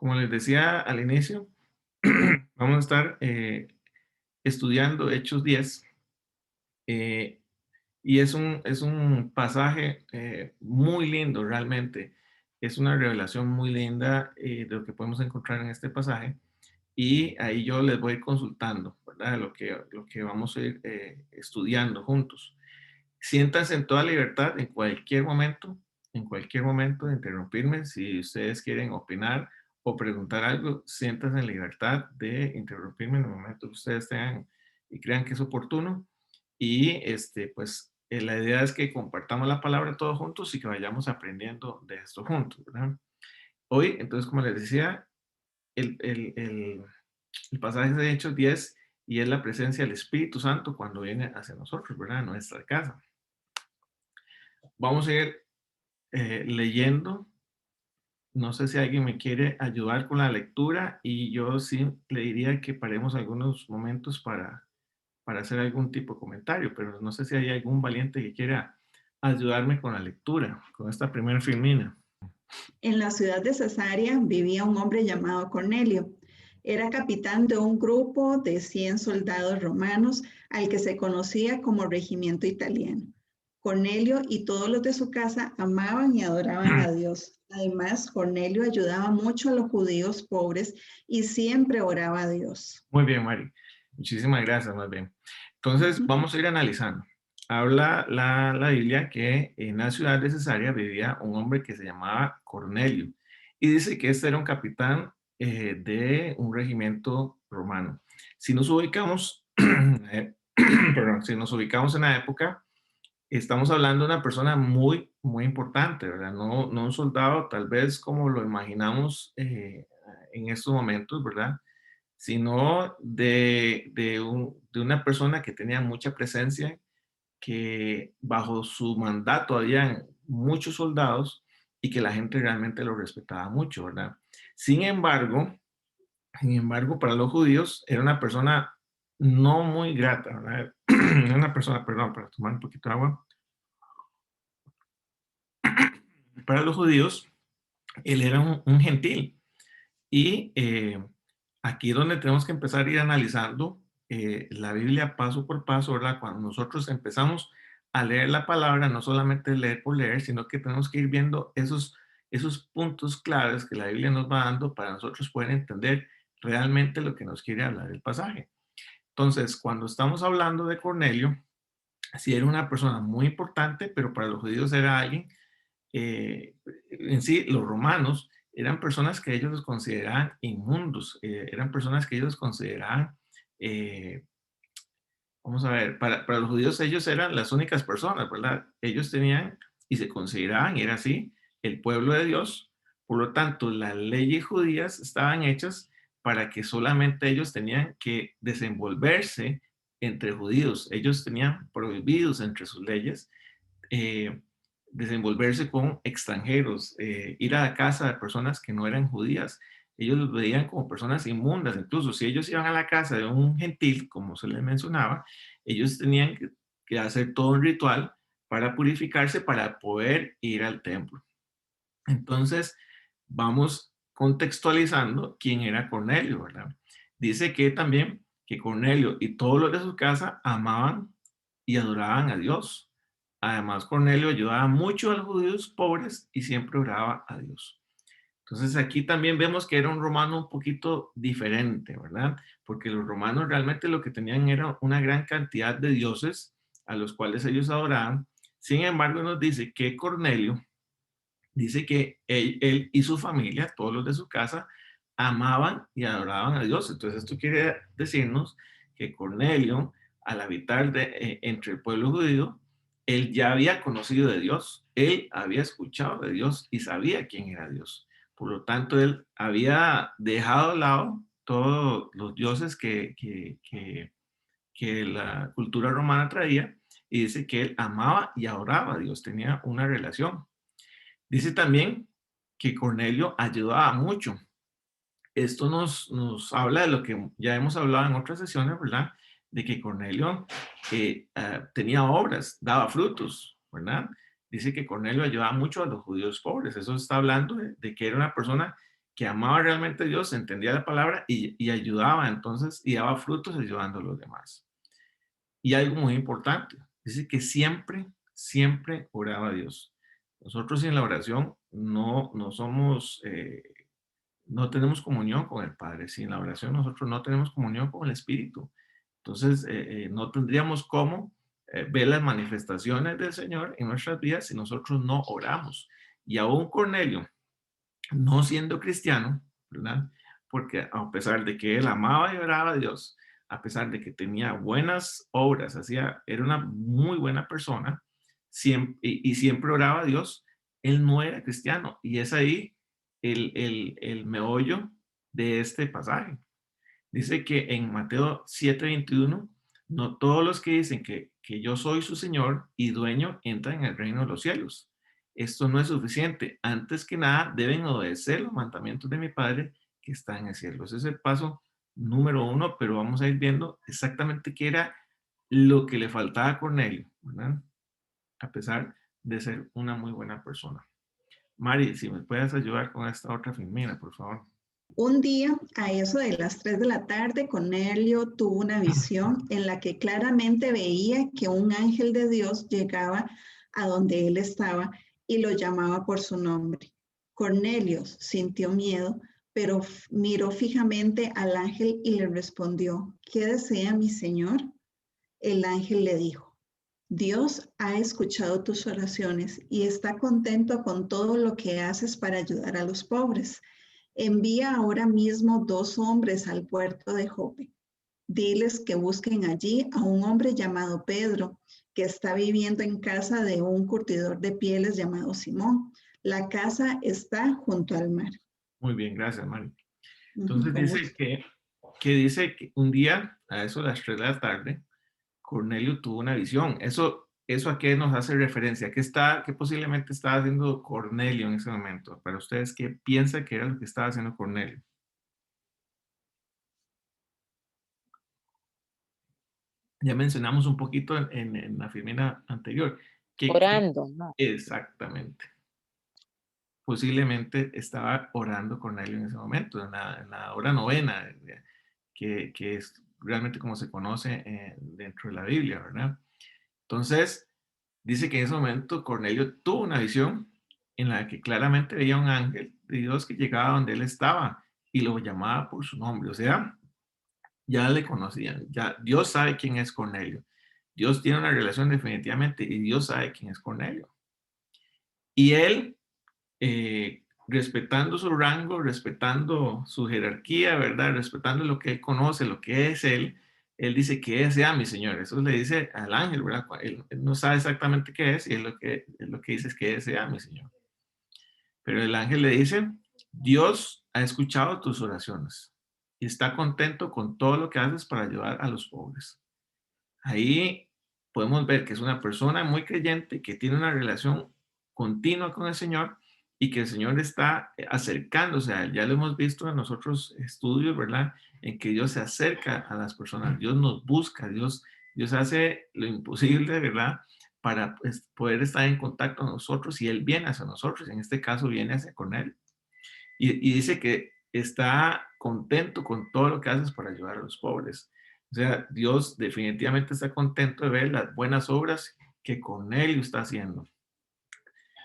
Como les decía al inicio, vamos a estar estudiando Hechos 10 eh, y es un pasaje muy lindo realmente. Es una revelación muy linda de lo que podemos encontrar en este pasaje y ahí yo les voy a ir consultando, ¿verdad? Lo que vamos a ir estudiando juntos. Siéntanse en toda libertad en cualquier momento de interrumpirme. Si ustedes quieren opinar o preguntar algo, siéntanse en libertad de interrumpirme en el momento que ustedes tengan y crean que es oportuno. Y pues la idea es que compartamos la palabra todos juntos y que vayamos aprendiendo de esto juntos, ¿verdad? Hoy, entonces, como les decía, el pasaje de Hechos 10 y es la presencia del Espíritu Santo cuando viene hacia nosotros, ¿verdad? A nuestra casa. Vamos a ir leyendo. No sé si alguien me quiere ayudar con la lectura y yo sí le diría que paremos algunos momentos para hacer algún tipo de comentario, pero no sé si hay algún valiente que quiera ayudarme con la lectura, con esta primera filmina. En la ciudad de Cesarea vivía un hombre llamado Cornelio. Era capitán de un grupo de 100 soldados romanos al que se conocía como regimiento italiano. Cornelio y todos los de su casa amaban y adoraban a Dios. Además, Cornelio ayudaba mucho a los judíos pobres y siempre oraba a Dios. Muy bien, Mari. Muchísimas gracias, más bien. Entonces, Ujú. vamos a ir analizando. Habla la Biblia que en la ciudad de Cesarea vivía un hombre que se llamaba Cornelio. Y dice que este era un capitán de un regimiento romano. Si nos ubicamos, perdón, si nos ubicamos en la época, estamos hablando de una persona muy, muy importante, ¿verdad? No un soldado tal vez como lo imaginamos en estos momentos, ¿verdad? Sino de una persona que tenía mucha presencia, que bajo su mandato habían muchos soldados y que la gente realmente lo respetaba mucho, ¿verdad? Sin embargo, sin embargo, para los judíos era una persona no muy grata, ¿verdad? Era una persona, perdón, para tomar un poquito de agua. Para los judíos, él era un gentil. Y aquí es donde tenemos que empezar a ir analizando la Biblia paso por paso, ¿verdad? Cuando nosotros empezamos a leer la palabra, no solamente leer por leer, sino que tenemos que ir viendo esos puntos claves que la Biblia nos va dando para nosotros poder entender realmente lo que nos quiere hablar el pasaje. Entonces, cuando estamos hablando de Cornelio, sí era una persona muy importante, pero para los judíos era alguien en sí, los romanos eran personas que ellos consideraban inmundos, eran personas que ellos consideraban, eh, vamos a ver, para los judíos ellos eran las únicas personas, ¿verdad? Ellos tenían y se consideraban, y era así, el pueblo de Dios. Por lo tanto, las leyes judías estaban hechas para que solamente ellos tenían que desenvolverse entre judíos. Ellos tenían prohibidos entre sus leyes eh, desenvolverse con extranjeros, ir a la casa de personas que no eran judías. Ellos los veían como personas inmundas. Incluso si ellos iban a la casa de un gentil, como se les mencionaba, ellos tenían que hacer todo un ritual para purificarse para poder ir al templo. Entonces, vamos contextualizando quién era Cornelio, ¿verdad? Dice que también que Cornelio y todos los de su casa amaban y adoraban a Dios. Además, Cornelio ayudaba mucho a los judíos pobres y siempre oraba a Dios. Entonces, aquí también vemos que era un romano un poquito diferente, ¿verdad? Porque los romanos realmente lo que tenían era una gran cantidad de dioses a los cuales ellos adoraban. Sin embargo, nos dice que Cornelio dice que él y su familia, todos los de su casa, amaban y adoraban a Dios. Entonces esto quiere decirnos que Cornelio, al habitar entre el pueblo judío, él ya había conocido de Dios, él había escuchado de Dios y sabía quién era Dios. Por lo tanto, él había dejado de lado todos los dioses que la cultura romana traía y dice que él amaba y adoraba a Dios, tenía una relación. Dice también que Cornelio ayudaba mucho. Esto nos habla de lo que ya hemos hablado en otras sesiones, ¿verdad? De que Cornelio tenía obras, daba frutos, ¿verdad? Dice que Cornelio ayudaba mucho a los judíos pobres. Eso está hablando de que era una persona que amaba realmente a Dios, entendía la palabra y ayudaba entonces y daba frutos ayudando a los demás. Y algo muy importante, dice que siempre, siempre oraba a Dios. Nosotros en la oración no somos, no tenemos comunión con el Padre. Sin la oración nosotros no tenemos comunión con el Espíritu. Entonces, no tendríamos cómo ver las manifestaciones del Señor en nuestras vidas si nosotros no oramos. Y aún Cornelio, no siendo cristiano, ¿verdad? Porque a pesar de que él amaba y oraba a Dios, a pesar de que tenía buenas obras, era una muy buena persona siempre, y siempre oraba a Dios, él no era cristiano. Y es ahí el meollo de este pasaje. Dice que en Mateo 7:21, no todos los que dicen que yo soy su Señor y dueño entran en el reino de los cielos. Esto no es suficiente. Antes que nada, deben obedecer los mandamientos de mi Padre que está en el cielo. Ese es el paso número uno, pero vamos a ir viendo exactamente qué era lo que le faltaba a Cornelio, ¿verdad? A pesar de ser una muy buena persona. Mari, si me puedes ayudar con esta otra filmina, por favor. Un día, a eso de las 3 de la tarde, Cornelio tuvo una visión en la que claramente veía que un ángel de Dios llegaba a donde él estaba y lo llamaba por su nombre. Cornelio sintió miedo, pero miró fijamente al ángel y le respondió, ¿qué desea mi señor? El ángel le dijo, Dios ha escuchado tus oraciones y está contento con todo lo que haces para ayudar a los pobres. Envía ahora mismo 2 hombres al puerto de Jope. Diles que busquen allí a un hombre llamado Pedro, que está viviendo en casa de un curtidor de pieles llamado Simón. La casa está junto al mar. Muy bien, gracias, Mari. Entonces Con dice gusto. que un día, a eso de las 3 de la tarde, Cornelio tuvo una visión. Eso a qué nos hace referencia? ¿Qué posiblemente estaba haciendo Cornelio en ese momento? Para ustedes, ¿qué piensa que era lo que estaba haciendo Cornelio? Ya mencionamos un poquito en la filmina anterior. ¿Qué Orando, ¿no? exactamente? Posiblemente estaba orando Cornelio en ese momento, en la hora novena, que es realmente como se conoce dentro de la Biblia, ¿verdad? Entonces, dice que en ese momento Cornelio tuvo una visión en la que claramente veía un ángel de Dios que llegaba donde él estaba y lo llamaba por su nombre. O sea, ya le conocían, ya Dios sabe quién es Cornelio. Dios tiene una relación definitivamente y Dios sabe quién es Cornelio. Y él, respetando su rango, respetando su jerarquía, ¿verdad? Respetando lo que él conoce, lo que es él dice que sea mi Señor. Eso le dice al ángel, ¿verdad? Él no sabe exactamente qué es y él lo que dice es que sea mi Señor. Pero el ángel le dice, Dios ha escuchado tus oraciones y está contento con todo lo que haces para ayudar a los pobres. Ahí podemos ver que es una persona muy creyente, que tiene una relación continua con el Señor y que el Señor está acercándose a él. Ya lo hemos visto en los otros estudios, ¿verdad? En que Dios se acerca a las personas, Dios nos busca, Dios hace lo imposible, ¿verdad? Para pues, poder estar en contacto con nosotros y Él viene hacia nosotros. En este caso viene hacia con Él. Y dice que está contento con todo lo que haces para ayudar a los pobres. O sea, Dios definitivamente está contento de ver las buenas obras que con él está haciendo.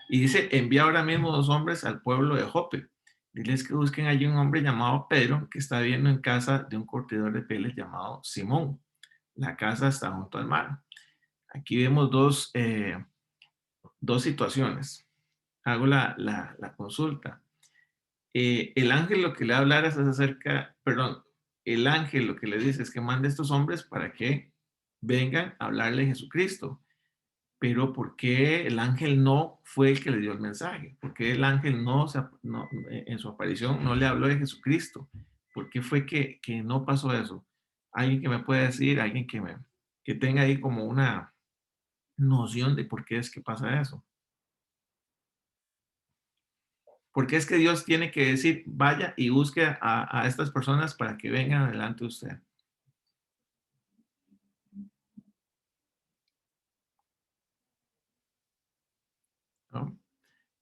Y dice, envía ahora mismo 2 hombres al pueblo de Jope. Diles que busquen allí un hombre llamado Pedro que está viviendo en casa de un curtidor de pieles llamado Simón. La casa está junto al mar. Aquí vemos dos situaciones. Hago la consulta. El ángel lo que le va a hablar es acerca, perdón, el ángel lo que le dice es que mande a estos hombres para que vengan a hablarle de Jesucristo. Pero ¿por qué el ángel no fue el que le dio el mensaje? ¿Por qué el ángel en su aparición no le habló de Jesucristo? ¿Por qué fue que no pasó eso? Alguien que me pueda decir, alguien que tenga ahí como una noción de por qué es que pasa eso. ¿Por qué es que Dios tiene que decir, vaya y busque a estas personas para que vengan delante de usted? ¿No?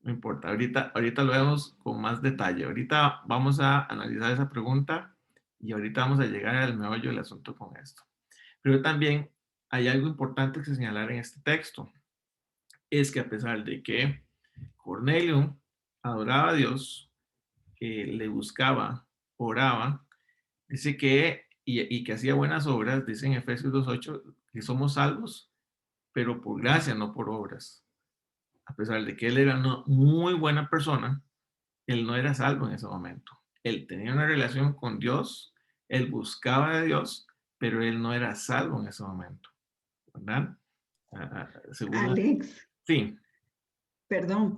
no importa. Ahorita lo vemos con más detalle. Ahorita vamos a analizar esa pregunta y ahorita vamos a llegar al meollo del asunto con esto. Pero también hay algo importante que señalar en este texto. Es que a pesar de que Cornelio adoraba a Dios, le buscaba, oraba, dice que, y que hacía buenas obras, dice en Efesios 2:8, que somos salvos, pero por gracia, no por obras. A pesar de que él era una muy buena persona, él no era salvo en ese momento. Él tenía una relación con Dios, él buscaba a Dios, pero él no era salvo en ese momento, ¿verdad? Según, Alex, sí. perdón,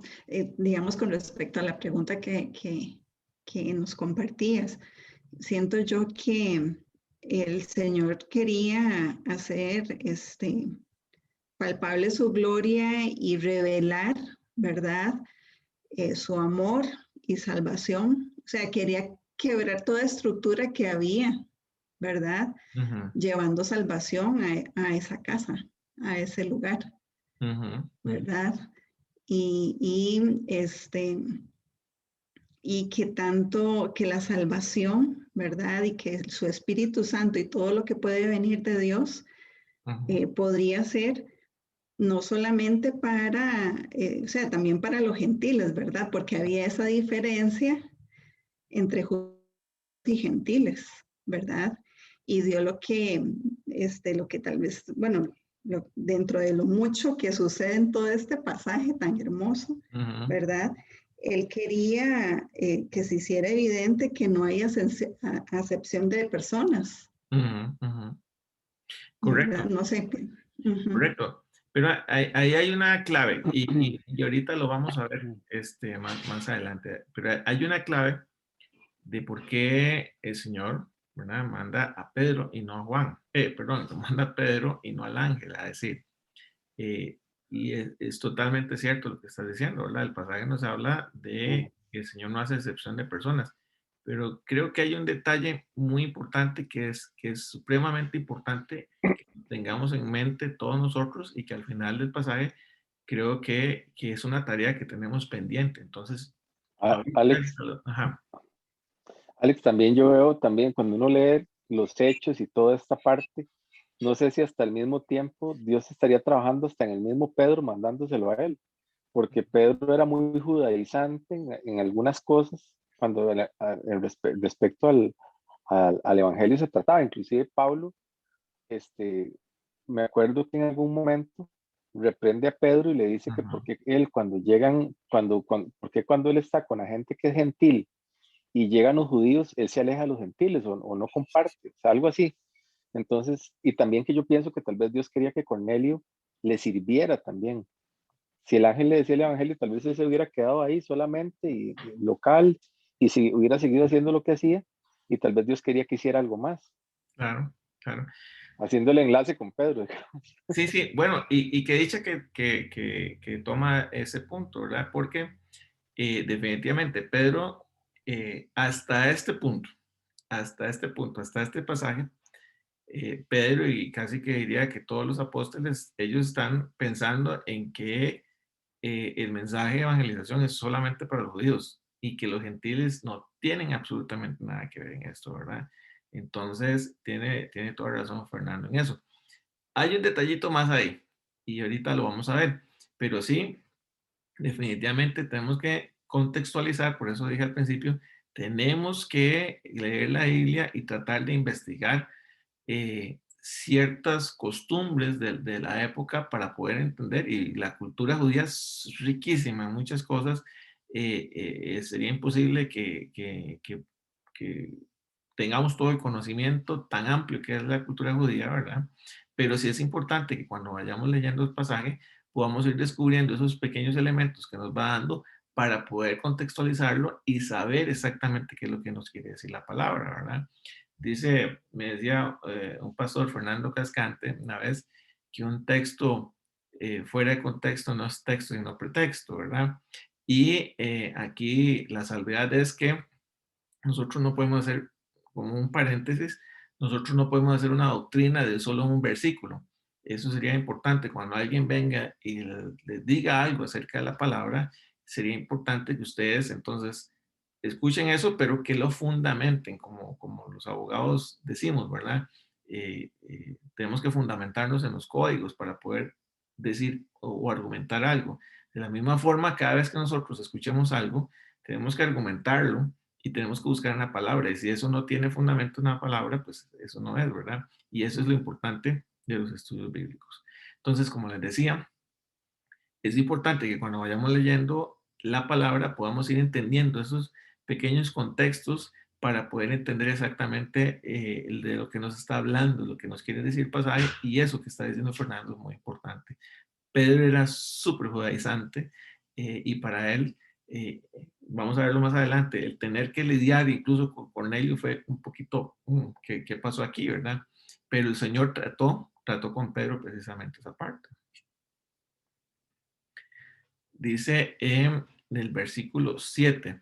digamos con respecto a la pregunta que nos compartías, siento yo que el Señor quería hacer palpable su gloria y revelar, ¿verdad? Su amor y salvación. O sea, quería quebrar toda estructura que había, ¿verdad? Uh-huh, Llevando salvación a esa casa, a ese lugar, uh-huh, uh-huh, ¿verdad? Y y que tanto que la salvación, ¿verdad? Y que su Espíritu Santo y todo lo que puede venir de Dios uh-huh, podría ser no solamente para, o sea, también para los gentiles, ¿verdad? Porque había esa diferencia entre judíos y gentiles, ¿verdad? Y dio lo que tal vez, bueno, dentro de lo mucho que sucede en todo este pasaje tan hermoso, uh-huh, ¿verdad? Él quería que se hiciera evidente que no hay acepción de personas, uh-huh, uh-huh. ¿verdad? Correcto, No sé. Uh-huh. correcto. Pero ahí hay una clave y ahorita lo vamos a ver más adelante. Pero hay una clave de por qué el Señor, ¿verdad? Manda a Pedro y no a Juan. Perdón, manda a Pedro y no al ángel, a decir. eh, y es totalmente cierto lo que estás diciendo, ¿verdad? El pasaje nos habla de que el Señor no hace excepción de personas. Pero creo que hay un detalle muy importante que es supremamente importante que tengamos en mente todos nosotros y que al final del pasaje creo que es una tarea que tenemos pendiente. Entonces, ahorita, Alex, ajá, Alex, también yo veo también cuando uno lee los hechos y toda esta parte, no sé si hasta el mismo tiempo Dios estaría trabajando hasta en el mismo Pedro mandándoselo a él, porque Pedro era muy judaizante en algunas cosas cuando respecto al Evangelio se trataba, inclusive Pablo, este, me acuerdo que en algún momento reprende a Pedro y le dice que ajá, porque él porque cuando él está con la gente que es gentil y llegan los judíos, él se aleja de los gentiles o no comparte, o sea, algo así. Entonces, y también que yo pienso que tal vez Dios quería que Cornelio le sirviera también. Si el ángel le decía el evangelio, tal vez él se hubiera quedado ahí solamente y local y si hubiera seguido haciendo lo que hacía y tal vez Dios quería que hiciera algo más, claro, claro. haciendo el enlace con Pedro. Sí, sí, bueno, y que dicha que toma ese punto, ¿verdad? Porque definitivamente Pedro, hasta este punto, hasta este pasaje, Pedro y casi que diría que todos los apóstoles, ellos están pensando en que el mensaje de evangelización es solamente para los judíos y que los gentiles no tienen absolutamente nada que ver en esto, ¿verdad? Entonces, tiene toda razón Fernando en eso. Hay un detallito más ahí y ahorita lo vamos a ver, pero sí, definitivamente tenemos que contextualizar, por eso dije al principio, tenemos que leer la Biblia y tratar de investigar ciertas costumbres de la época para poder entender, y la cultura judía es riquísima en muchas cosas, sería imposible que tengamos todo el conocimiento tan amplio que es la cultura judía, ¿verdad? Pero sí es importante que cuando vayamos leyendo el pasaje podamos ir descubriendo esos pequeños elementos que nos va dando para poder contextualizarlo y saber exactamente qué es lo que nos quiere decir la palabra, ¿verdad? Me decía un pastor, Fernando Cascante, una vez, que un texto fuera de contexto no es texto sino pretexto, ¿verdad? Y aquí la salvedad es que nosotros no podemos hacer, como un paréntesis, nosotros no podemos hacer una doctrina de solo un versículo. Eso sería importante cuando alguien venga y les diga algo acerca de la palabra, sería importante que ustedes entonces escuchen eso, pero que lo fundamenten, como los abogados decimos, ¿verdad? Tenemos que fundamentarnos en los códigos para poder decir o argumentar algo. De la misma forma, cada vez que nosotros escuchemos algo, tenemos que argumentarlo y tenemos que buscar una palabra. Y si eso no tiene fundamento en una palabra, pues eso no es, ¿verdad? Y eso es lo importante de los estudios bíblicos. Entonces, como les decía, es importante que cuando vayamos leyendo la palabra podamos ir entendiendo esos pequeños contextos para poder entender exactamente de lo que nos está hablando, lo que nos quiere decir el pasaje, y eso que está diciendo Fernando es muy importante. Pedro era súper judaizante y para él, vamos a verlo más adelante, el tener que lidiar incluso con Cornelio fue un poquito, ¿qué pasó aquí, verdad? Pero el Señor trató con Pedro precisamente esa parte. Dice en el versículo 7,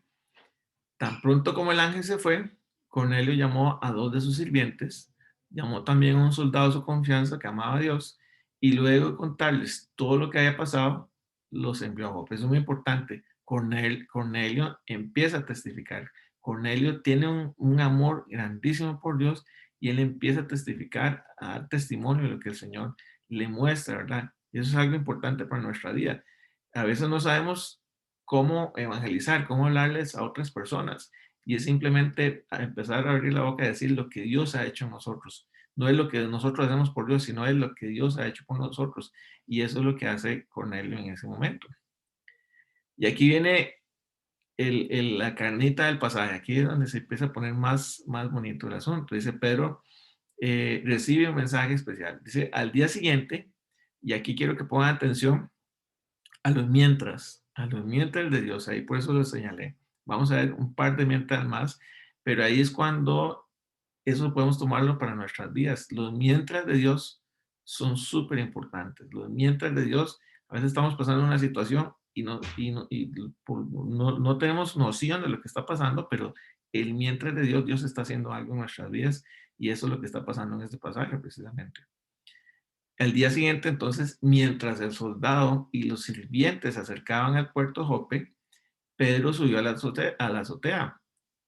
tan pronto como el ángel se fue, Cornelio llamó a 2 de sus sirvientes, llamó también a un soldado de su confianza que amaba a Dios, y luego de contarles todo lo que había pasado, los envió a Jope. Eso es muy importante. Cornelio empieza a testificar. Cornelio tiene un amor grandísimo por Dios y él empieza a testificar, a dar testimonio de lo que el Señor le muestra, ¿verdad? Y eso es algo importante para nuestra vida. A veces no sabemos cómo evangelizar, cómo hablarles a otras personas. Y es simplemente empezar a abrir la boca y decir lo que Dios ha hecho en nosotros. No es lo que nosotros hacemos por Dios, sino es lo que Dios ha hecho por nosotros. Y eso es lo que hace Cornelio en ese momento. Y aquí viene la carnita del pasaje. Aquí es donde se empieza a poner más bonito el asunto. Dice Pedro, recibe un mensaje especial. Dice, al día siguiente, y aquí quiero que pongan atención, a los mientras de Dios, ahí por eso lo señalé. Vamos a ver un par de mientras más, pero ahí es cuando eso podemos tomarlo para nuestras vidas. Los mientras de Dios son súper importantes. Los mientras de Dios, a veces estamos pasando una situación no tenemos noción de lo que está pasando, pero el mientras de Dios, Dios está haciendo algo en nuestras vidas y eso es lo que está pasando en este pasaje precisamente. Al día siguiente, entonces, mientras el soldado y los sirvientes se acercaban al puerto Jope, Pedro subió a la azotea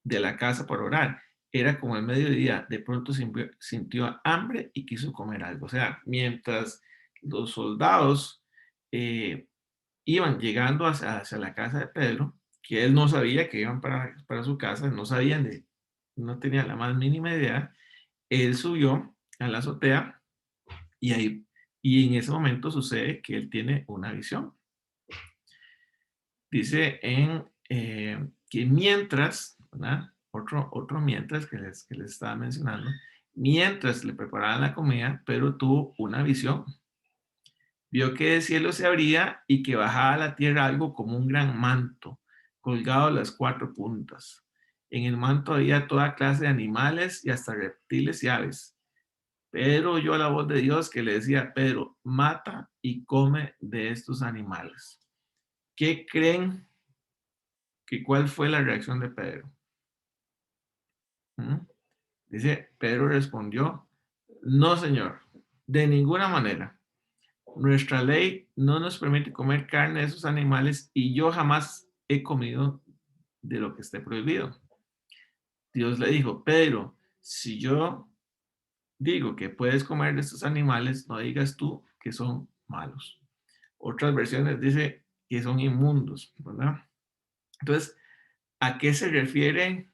de la casa para orar. Era como el mediodía, de pronto sintió hambre y quiso comer algo. O sea, mientras los soldados iban llegando hacia la casa de Pedro, que él no sabía que iban para su casa, no tenía la más mínima idea, él subió a la azotea y en ese momento sucede que él tiene una visión. Dice que mientras, ¿verdad? Otro mientras que les estaba mencionando, mientras le preparaban la comida, Pedro tuvo una visión. Vio que el cielo se abría y que bajaba a la tierra algo como un gran manto, colgado a las 4 puntas. En el manto había toda clase de animales y hasta reptiles y aves. Pedro oyó la voz de Dios que le decía, Pedro, mata y come de estos animales. ¿Qué creen que cuál fue la reacción de Pedro? Dice, Pedro respondió, no, Señor, de ninguna manera. Nuestra ley no nos permite comer carne de esos animales y yo jamás he comido de lo que esté prohibido. Dios le dijo, Pedro, si yo digo que puedes comer de estos animales, no digas tú que son malos. Otras versiones dice que son inmundos, ¿verdad? Entonces, ¿a qué se refiere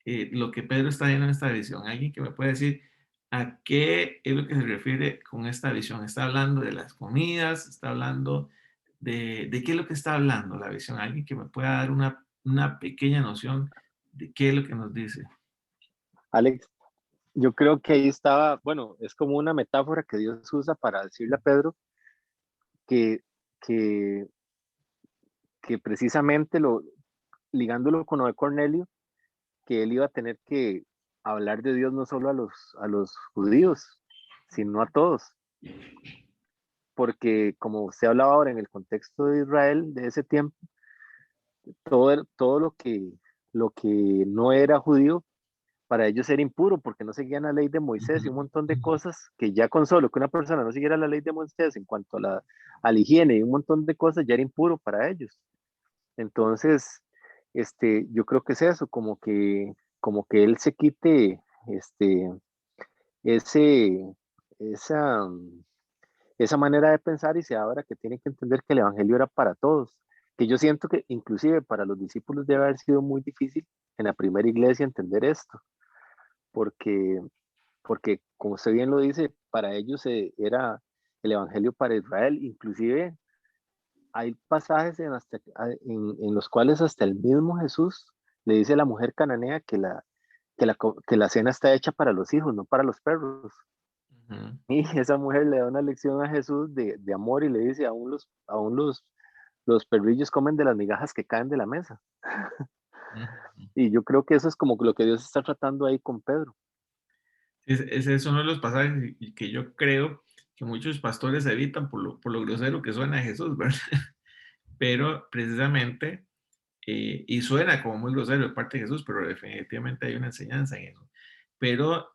lo que Pedro está viendo en esta visión? ¿Alguien que me puede decir a qué es lo que se refiere con esta visión? ¿Está hablando de las comidas? ¿Está hablando de qué es lo que está hablando la visión? ¿Alguien que me pueda dar una pequeña noción de qué es lo que nos dice? Alex, yo creo que ahí estaba, bueno, es como una metáfora que Dios usa para decirle a Pedro que, que, que precisamente ligándolo con lo de Cornelio, que él iba a tener que hablar de Dios no solo a los judíos, sino a todos. Porque como se hablaba ahora en el contexto de Israel de ese tiempo, todo lo que no era judío, para ellos era impuro porque no seguían la ley de Moisés y un montón de cosas que ya con solo que una persona no siguiera la ley de Moisés en cuanto a la higiene y un montón de cosas ya era impuro para ellos. Entonces, yo creo que es eso, como que él se quite, ese, esa, esa manera de pensar y se abra que tiene que entender que el evangelio era para todos. Que yo siento que inclusive para los discípulos debe haber sido muy difícil en la primera iglesia entender esto, porque, porque como usted bien lo dice, para ellos era el evangelio para Israel. Inclusive hay pasajes en los cuales hasta el mismo Jesús le dice a la mujer cananea que la cena está hecha para los hijos, no para los perros. Ujú, Y esa mujer le da una lección a Jesús de amor y le dice, aún los perrillos comen de las migajas que caen de la mesa. ujú. Y yo creo que eso es como lo que Dios está tratando ahí con Pedro. Ese es uno de los pasajes y que yo creo que muchos pastores evitan por lo grosero que suena Jesús, ¿verdad? Pero precisamente, y suena como muy grosero de parte de Jesús, pero definitivamente hay una enseñanza en eso. Pero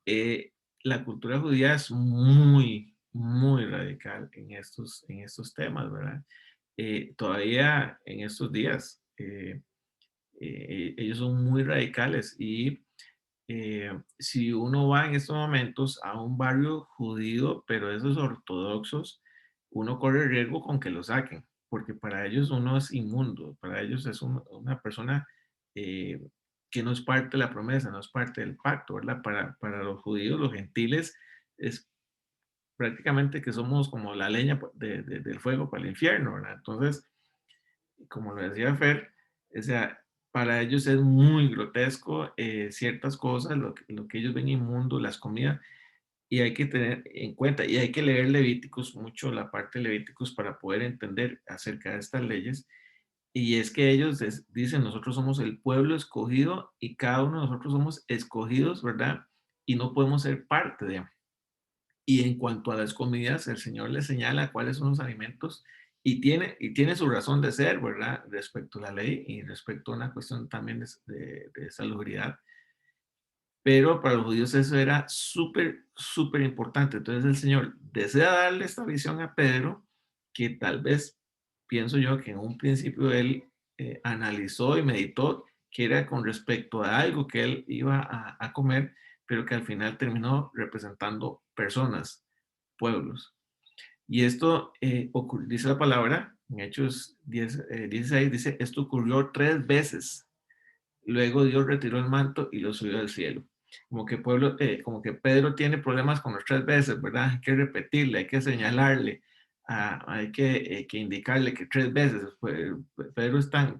la cultura judía es muy, muy radical en estos temas, ¿verdad? Todavía en estos días, ellos son muy radicales y si uno va en estos momentos a un barrio judío, pero esos ortodoxos, uno corre el riesgo con que lo saquen, porque para ellos uno es inmundo, para ellos es una persona eh, que no es parte de la promesa, no es parte del pacto, ¿verdad? Para los judíos, los gentiles, es prácticamente que somos como la leña del fuego para el infierno, ¿verdad? Entonces, como lo decía Fer, o sea, para ellos es muy grotesco ciertas cosas, lo que ellos ven inmundo, las comidas, y hay que tener en cuenta, y hay que leer Levíticos mucho, la parte de Levíticos para poder entender acerca de estas leyes. Y es que ellos dicen, nosotros somos el pueblo escogido y cada uno de nosotros somos escogidos, ¿verdad? Y no podemos ser parte de. Y en cuanto a las comidas, el Señor les señala cuáles son los alimentos y tiene su razón de ser, ¿verdad? Respecto a la ley y respecto a una cuestión también de salubridad. Pero para los judíos eso era súper, súper importante. Entonces el Señor desea darle esta visión a Pedro, que tal vez pienso yo que en un principio él analizó y meditó que era con respecto a algo que él iba a comer, pero que al final terminó representando personas, pueblos. Y esto dice la palabra, en Hechos 10, 16, dice, esto ocurrió 3 veces. Luego Dios retiró el manto y lo subió al cielo. Como que Pedro tiene problemas con los 3 veces, ¿verdad? Hay que repetirle, hay que señalarle, hay que indicarle que 3 veces, pues, Pedro es tan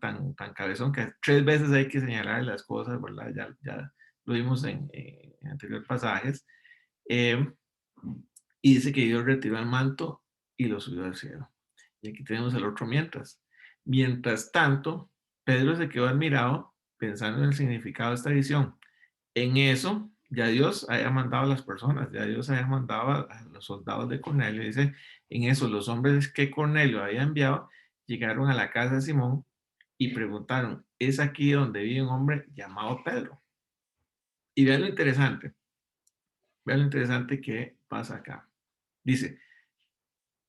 cabezón que 3 veces hay que señalarle las cosas, ¿verdad? Ya lo vimos en anteriores pasajes. Eh, y dice que Dios retiró el manto y lo subió al cielo. Y aquí tenemos el otro mientras. Mientras tanto, Pedro se quedó admirado pensando en el significado de esta visión. En eso, ya Dios había mandado a las personas, ya Dios había mandado a los soldados de Cornelio. Dice, en eso los hombres que Cornelio había enviado llegaron a la casa de Simón y preguntaron, ¿es aquí donde vive un hombre llamado Pedro? Y vean lo interesante que pasa acá. Dice,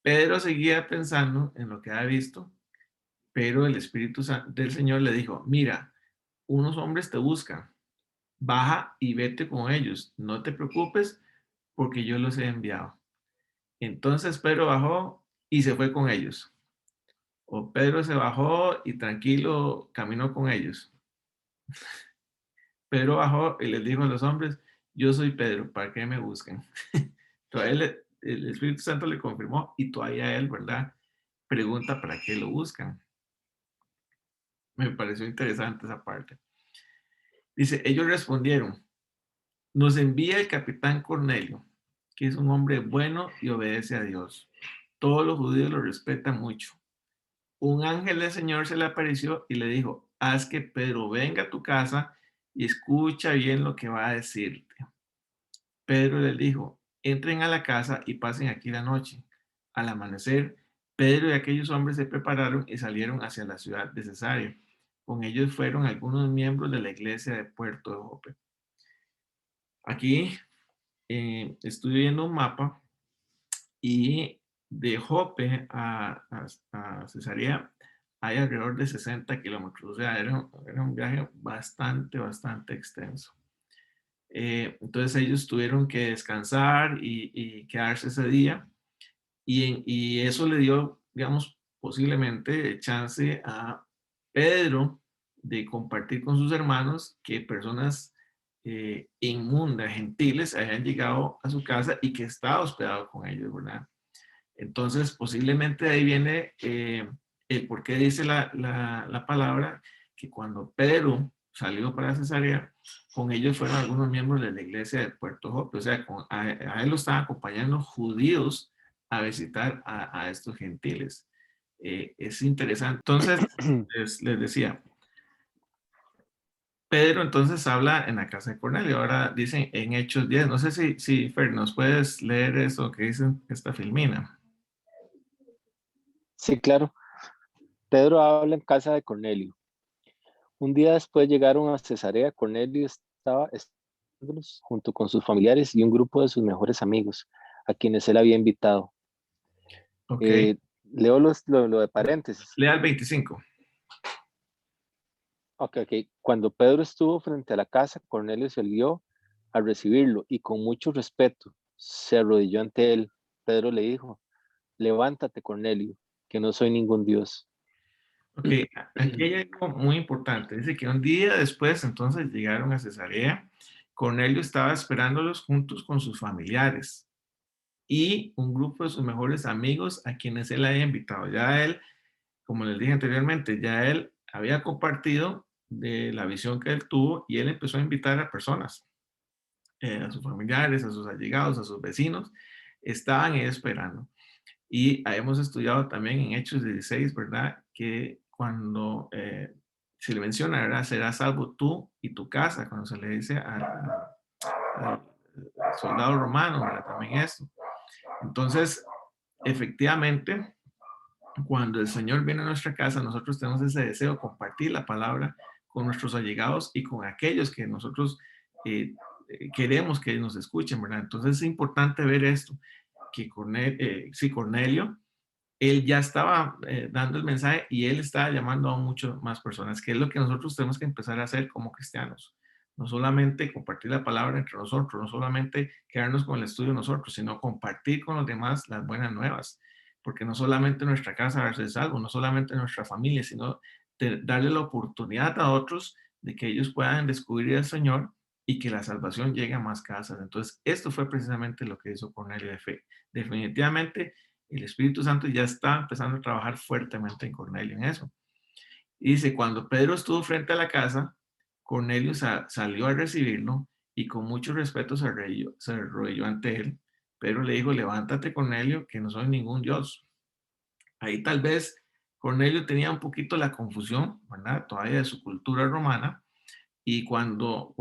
Pedro seguía pensando en lo que había visto, pero el Espíritu del Señor le dijo, mira, unos hombres te buscan, baja y vete con ellos, no te preocupes porque yo los he enviado. Entonces Pedro bajó y se fue con ellos. O Pedro se bajó y tranquilo caminó con ellos. Pedro bajó y les dijo a los hombres, yo soy Pedro, ¿para qué me buscan? Todavía el Espíritu Santo le confirmó y todavía él, ¿verdad? Pregunta para qué lo buscan. Me pareció interesante esa parte. Dice, ellos respondieron, nos envía el capitán Cornelio, que es un hombre bueno y obedece a Dios. Todos los judíos lo respetan mucho. Un ángel del Señor se le apareció y le dijo, haz que Pedro venga a tu casa y escucha bien lo que va a decirte. Pedro le dijo, entren a la casa y pasen aquí la noche. Al amanecer, Pedro y aquellos hombres se prepararon y salieron hacia la ciudad de Cesarea. Con ellos fueron algunos miembros de la iglesia de Puerto de Jope. Aquí estoy viendo un mapa y de Jope a Cesarea hay alrededor de 60 kilómetros. O sea, era un viaje bastante extenso. Entonces ellos tuvieron que descansar y quedarse ese día. Y eso le dio, digamos, posiblemente chance a Pedro de compartir con sus hermanos que personas inmundas, gentiles, habían llegado a su casa y que estaba hospedado con ellos, ¿verdad? Entonces, posiblemente de ahí viene el por qué dice la palabra que cuando Pedro salió para Cesarea, con ellos fueron algunos miembros de la iglesia de Puerto Jope. O sea, a él lo estaban acompañando judíos a visitar a estos gentiles. Es interesante. Entonces, les decía, Pedro entonces habla en la casa de Cornelio. Ahora dicen en Hechos 10. No sé si Fer, nos puedes leer eso que dice esta filmina. Sí, claro. Pedro habla en casa de Cornelio. Un día después llegaron a Cesarea. Cornelio estaba esperándolos junto con sus familiares y un grupo de sus mejores amigos, a quienes él había invitado. Ok. Leo lo de paréntesis. Lea el 25. Ok. Cuando Pedro estuvo frente a la casa, Cornelio salió a recibirlo y con mucho respeto se arrodilló ante él. Pedro le dijo: levántate, Cornelio, que no soy ningún dios. Ok, aquí hay algo muy importante. Dice que un día después entonces llegaron a Cesarea. Cornelio estaba esperándolos juntos con sus familiares y un grupo de sus mejores amigos a quienes él había invitado. Ya él, como les dije anteriormente, ya él había compartido de la visión que él tuvo y él empezó a invitar a personas, a sus familiares, a sus allegados, a sus vecinos. Estaban ahí esperando. Y hemos estudiado también en Hechos 16, ¿verdad? Que cuando se le menciona, ¿verdad? Serás salvo tú y tu casa, cuando se le dice al soldado romano, ¿verdad? También esto. Entonces, efectivamente, cuando el Señor viene a nuestra casa, nosotros tenemos ese deseo de compartir la palabra con nuestros allegados y con aquellos que nosotros queremos que nos escuchen, ¿verdad? Entonces es importante ver esto, que Cornelio, él ya estaba dando el mensaje y él estaba llamando a muchas más personas, que es lo que nosotros tenemos que empezar a hacer como cristianos. No solamente compartir la palabra entre nosotros, no solamente quedarnos con el estudio nosotros, sino compartir con los demás las buenas nuevas. Porque no solamente nuestra casa va a ser salvo, no solamente nuestra familia, sino darle la oportunidad a otros de que ellos puedan descubrir al Señor y que la salvación llegue a más casas. Entonces, esto fue precisamente lo que hizo Cornelio de fe. Definitivamente, el Espíritu Santo ya está empezando a trabajar fuertemente en Cornelio en eso. Y dice, cuando Pedro estuvo frente a la casa, Cornelio salió a recibirlo y con mucho respeto se arrodilló ante él. Pedro le dijo, levántate, Cornelio, que no soy ningún Dios. Ahí tal vez Cornelio tenía un poquito la confusión, ¿verdad? Todavía de su cultura romana. Y cuando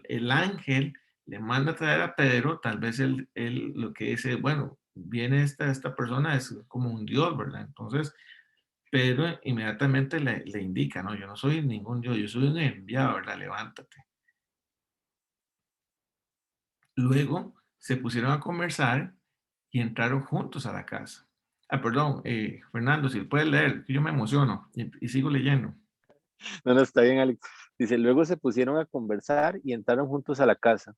el ángel le manda a traer a Pedro, tal vez él lo que dice, bueno, viene esta persona, es como un Dios, ¿verdad? Entonces, Pedro inmediatamente le indica, no, yo no soy ningún Dios, yo soy un enviado, ¿verdad? Levántate. Luego se pusieron a conversar y entraron juntos a la casa. Ah, perdón, Fernando, si puedes leer, que yo me emociono y sigo leyendo. No, está bien, Alex. Dice, luego se pusieron a conversar y entraron juntos a la casa.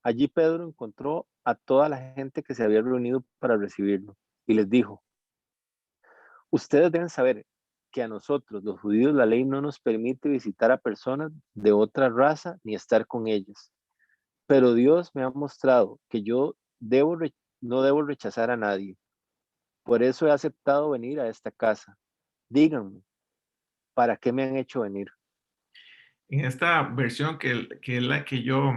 Allí Pedro encontró a toda la gente que se había reunido para recibirlo y les dijo: ustedes deben saber que a nosotros, los judíos, la ley no nos permite visitar a personas de otra raza ni estar con ellas. Pero Dios me ha mostrado que yo no debo rechazar a nadie. Por eso he aceptado venir a esta casa. Díganme, ¿para qué me han hecho venir? En esta versión que es la que yo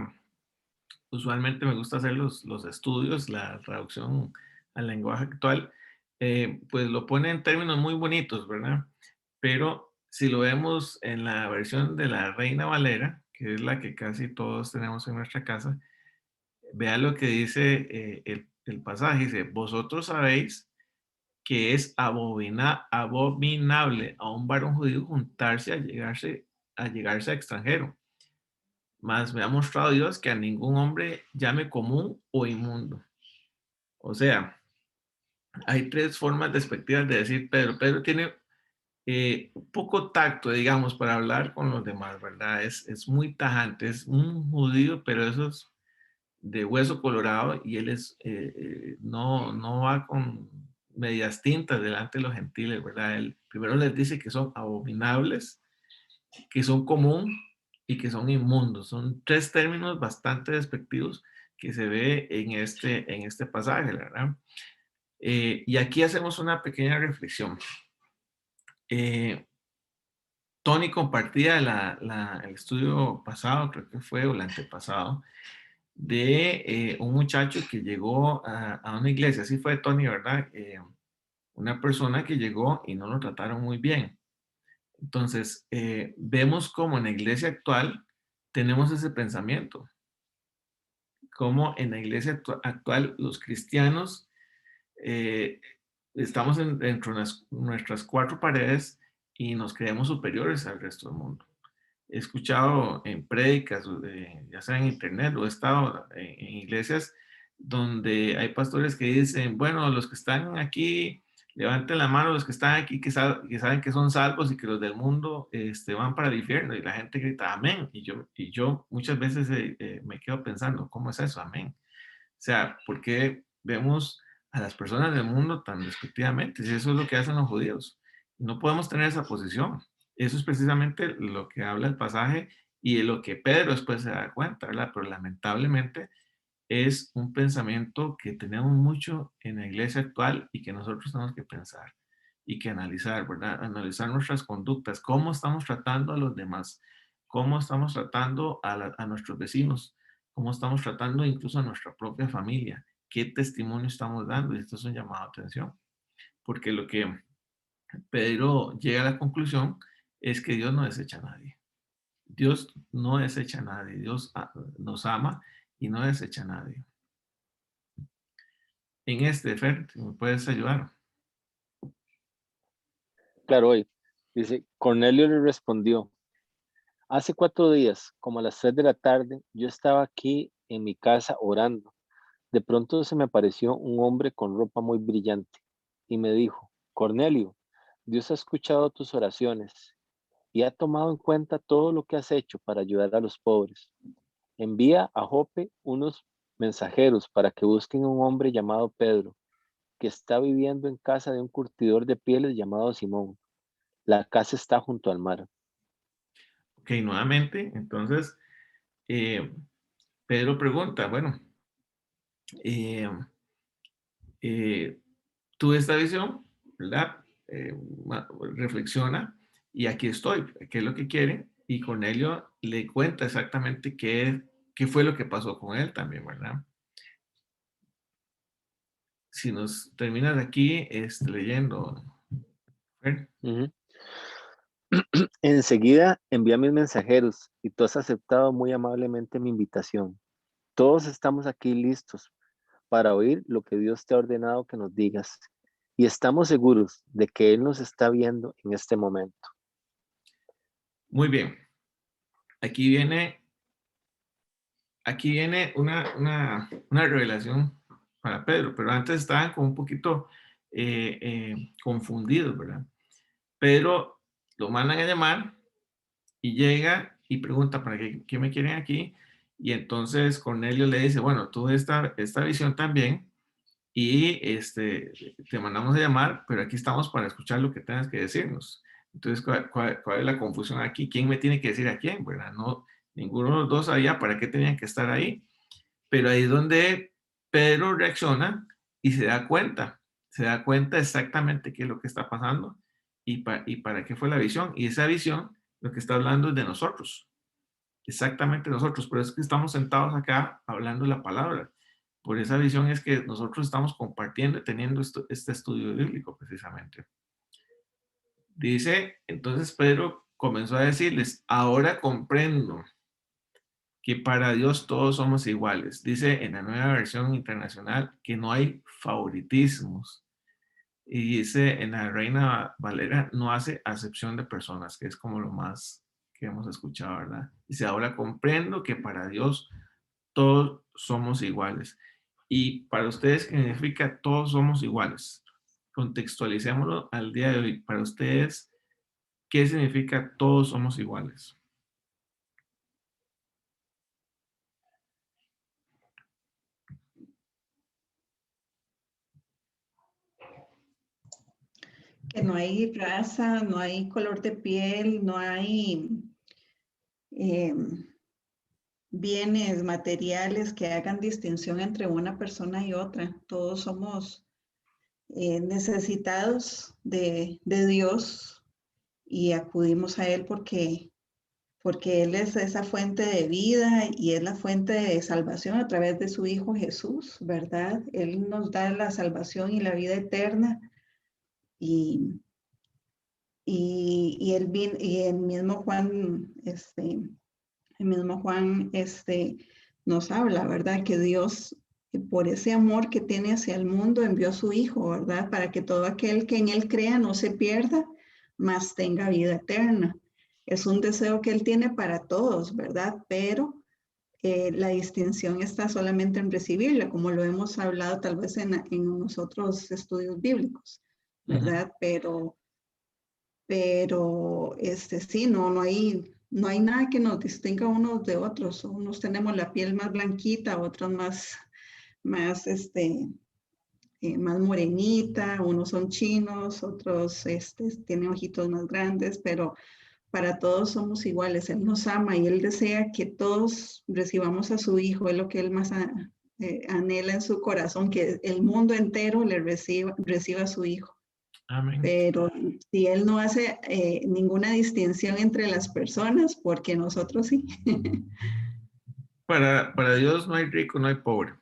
usualmente me gusta hacer los estudios, la traducción al lenguaje actual, pues lo pone en términos muy bonitos, ¿verdad? Pero si lo vemos en la versión de la Reina Valera, que es la que casi todos tenemos en nuestra casa, vea lo que dice el pasaje, dice, vosotros sabéis que es abominable a un varón judío juntarse a llegarse a extranjero. Mas me ha mostrado Dios que a ningún hombre llame común o inmundo. O sea, hay tres formas despectivas de decir Pedro. Pedro tiene poco tacto, digamos, para hablar con los demás, ¿verdad? Es muy tajante, es un judío, pero eso es de hueso colorado y él no va con medias tintas delante de los gentiles, ¿verdad? Él primero les dice que son abominables, que son común y que son inmundos. Son tres términos bastante despectivos que se ve en este pasaje, ¿verdad? Y aquí hacemos una pequeña reflexión. Tony compartía el estudio pasado, creo que fue, o el antepasado, de un muchacho que llegó a una iglesia, así fue Tony, ¿verdad? Una persona que llegó y no lo trataron muy bien. Entonces, vemos como en la iglesia actual tenemos ese pensamiento, como en la iglesia actual los cristianos eh, estamos dentro de nuestras cuatro paredes y nos creemos superiores al resto del mundo. He escuchado en prédicas, ya sea en internet, o he estado en iglesias donde hay pastores que dicen, bueno, los que están aquí, levanten la mano los que están aquí, que saben que son salvos y que los del mundo van para el infierno. Y la gente grita, amén. Y yo muchas veces me quedo pensando, ¿cómo es eso? Amén. O sea, ¿por qué vemos a las personas del mundo tan despectivamente? Si eso es lo que hacen los judíos. No podemos tener esa posición. Eso es precisamente lo que habla el pasaje y de lo que Pedro después se da cuenta, ¿verdad? Pero lamentablemente es un pensamiento que tenemos mucho en la iglesia actual y que nosotros tenemos que pensar y que analizar, ¿verdad? Analizar nuestras conductas, cómo estamos tratando a los demás, cómo estamos tratando a nuestros vecinos, cómo estamos tratando incluso a nuestra propia familia, qué testimonio estamos dando. Y esto es un llamado a atención, porque lo que Pedro llega a la conclusión es que Dios no desecha a nadie. Dios no desecha a nadie. Dios nos ama y no desecha a nadie. En este, Fer, ¿me puedes ayudar? Claro, hoy. Dice, Cornelio le respondió, hace 4 días, como a las 3 de la tarde, yo estaba aquí en mi casa orando. De pronto se me apareció un hombre con ropa muy brillante y me dijo, Cornelio, Dios ha escuchado tus oraciones y ha tomado en cuenta todo lo que has hecho para ayudar a los pobres. Envía a Jope unos mensajeros para que busquen a un hombre llamado Pedro, que está viviendo en casa de un curtidor de pieles llamado Simón. La casa está junto al mar. Ok, nuevamente, entonces, eh, Pedro pregunta, bueno, eh, eh, tuve esta visión, ¿verdad? Reflexiona y aquí estoy, qué es lo que quiere. Y Cornelio le cuenta exactamente qué fue lo que pasó con él también, ¿verdad? Si nos terminas aquí leyendo, ¿ver? Ujú. Enseguida envía a mis mensajeros y tú has aceptado muy amablemente mi invitación. Todos estamos aquí listos para oír lo que Dios te ha ordenado que nos digas y estamos seguros de que Él nos está viendo en este momento. Muy bien, aquí viene, aquí viene una revelación para Pedro, pero antes estaban como un poquito confundidos, ¿verdad? Pedro lo mandan a llamar y llega y pregunta, ¿para qué me quieren aquí? Y entonces Cornelio le dice, bueno, tuve esta visión también y te mandamos a llamar, pero aquí estamos para escuchar lo que tengas que decirnos. Entonces, ¿cuál es la confusión aquí? ¿Quién me tiene que decir a quién? ¿Verdad? No, ninguno de los dos sabía para qué tenían que estar ahí. Pero ahí es donde Pedro reacciona y se da cuenta exactamente qué es lo que está pasando y para qué fue la visión. Y esa visión, lo que está hablando es de nosotros, exactamente nosotros. Por eso es que estamos sentados acá hablando la palabra. Por esa visión es que nosotros estamos compartiendo y teniendo este estudio bíblico precisamente. Dice, entonces Pedro comenzó a decirles, ahora comprendo que para Dios todos somos iguales. Dice en la nueva versión internacional que no hay favoritismos. Y dice en la Reina Valera, no hace acepción de personas, que es como lo más que hemos escuchado, ¿verdad? Dice, ahora comprendo que para Dios todos somos iguales. Y para ustedes, ¿qué significa todos somos iguales? Contextualicémoslo al día de hoy. Para ustedes, ¿Qué significa todos somos iguales? Que no hay raza, no hay color de piel, no hay eh, bienes materiales que hagan distinción entre una persona y otra. Todos somos necesitados de Dios y acudimos a Él porque Él es esa fuente de vida y es la fuente de salvación a través de su Hijo Jesús, ¿verdad? Él nos da la salvación y la vida eterna y, y el mismo Juan, nos habla, ¿verdad? Que Dios, por ese amor que tiene hacia el mundo, envió a su Hijo, ¿verdad? Para que todo aquel que en Él crea no se pierda, mas tenga vida eterna. Es un deseo que Él tiene para todos, ¿verdad? Pero la distinción está solamente en recibirla, como lo hemos hablado tal vez en unos otros estudios bíblicos, ¿verdad? Pero sí, no hay nada que nos distinga unos de otros. Unos tenemos la piel más blanquita, otros más, más morenita, unos son chinos, otros tienen ojitos más grandes, pero para todos somos iguales. Él nos ama y Él desea que todos recibamos a su Hijo, es lo que Él más anhela en su corazón, que el mundo entero le reciba a su Hijo. Amén. Pero si Él no hace ninguna distinción entre las personas, porque nosotros sí. Para Dios no hay rico, no hay pobre.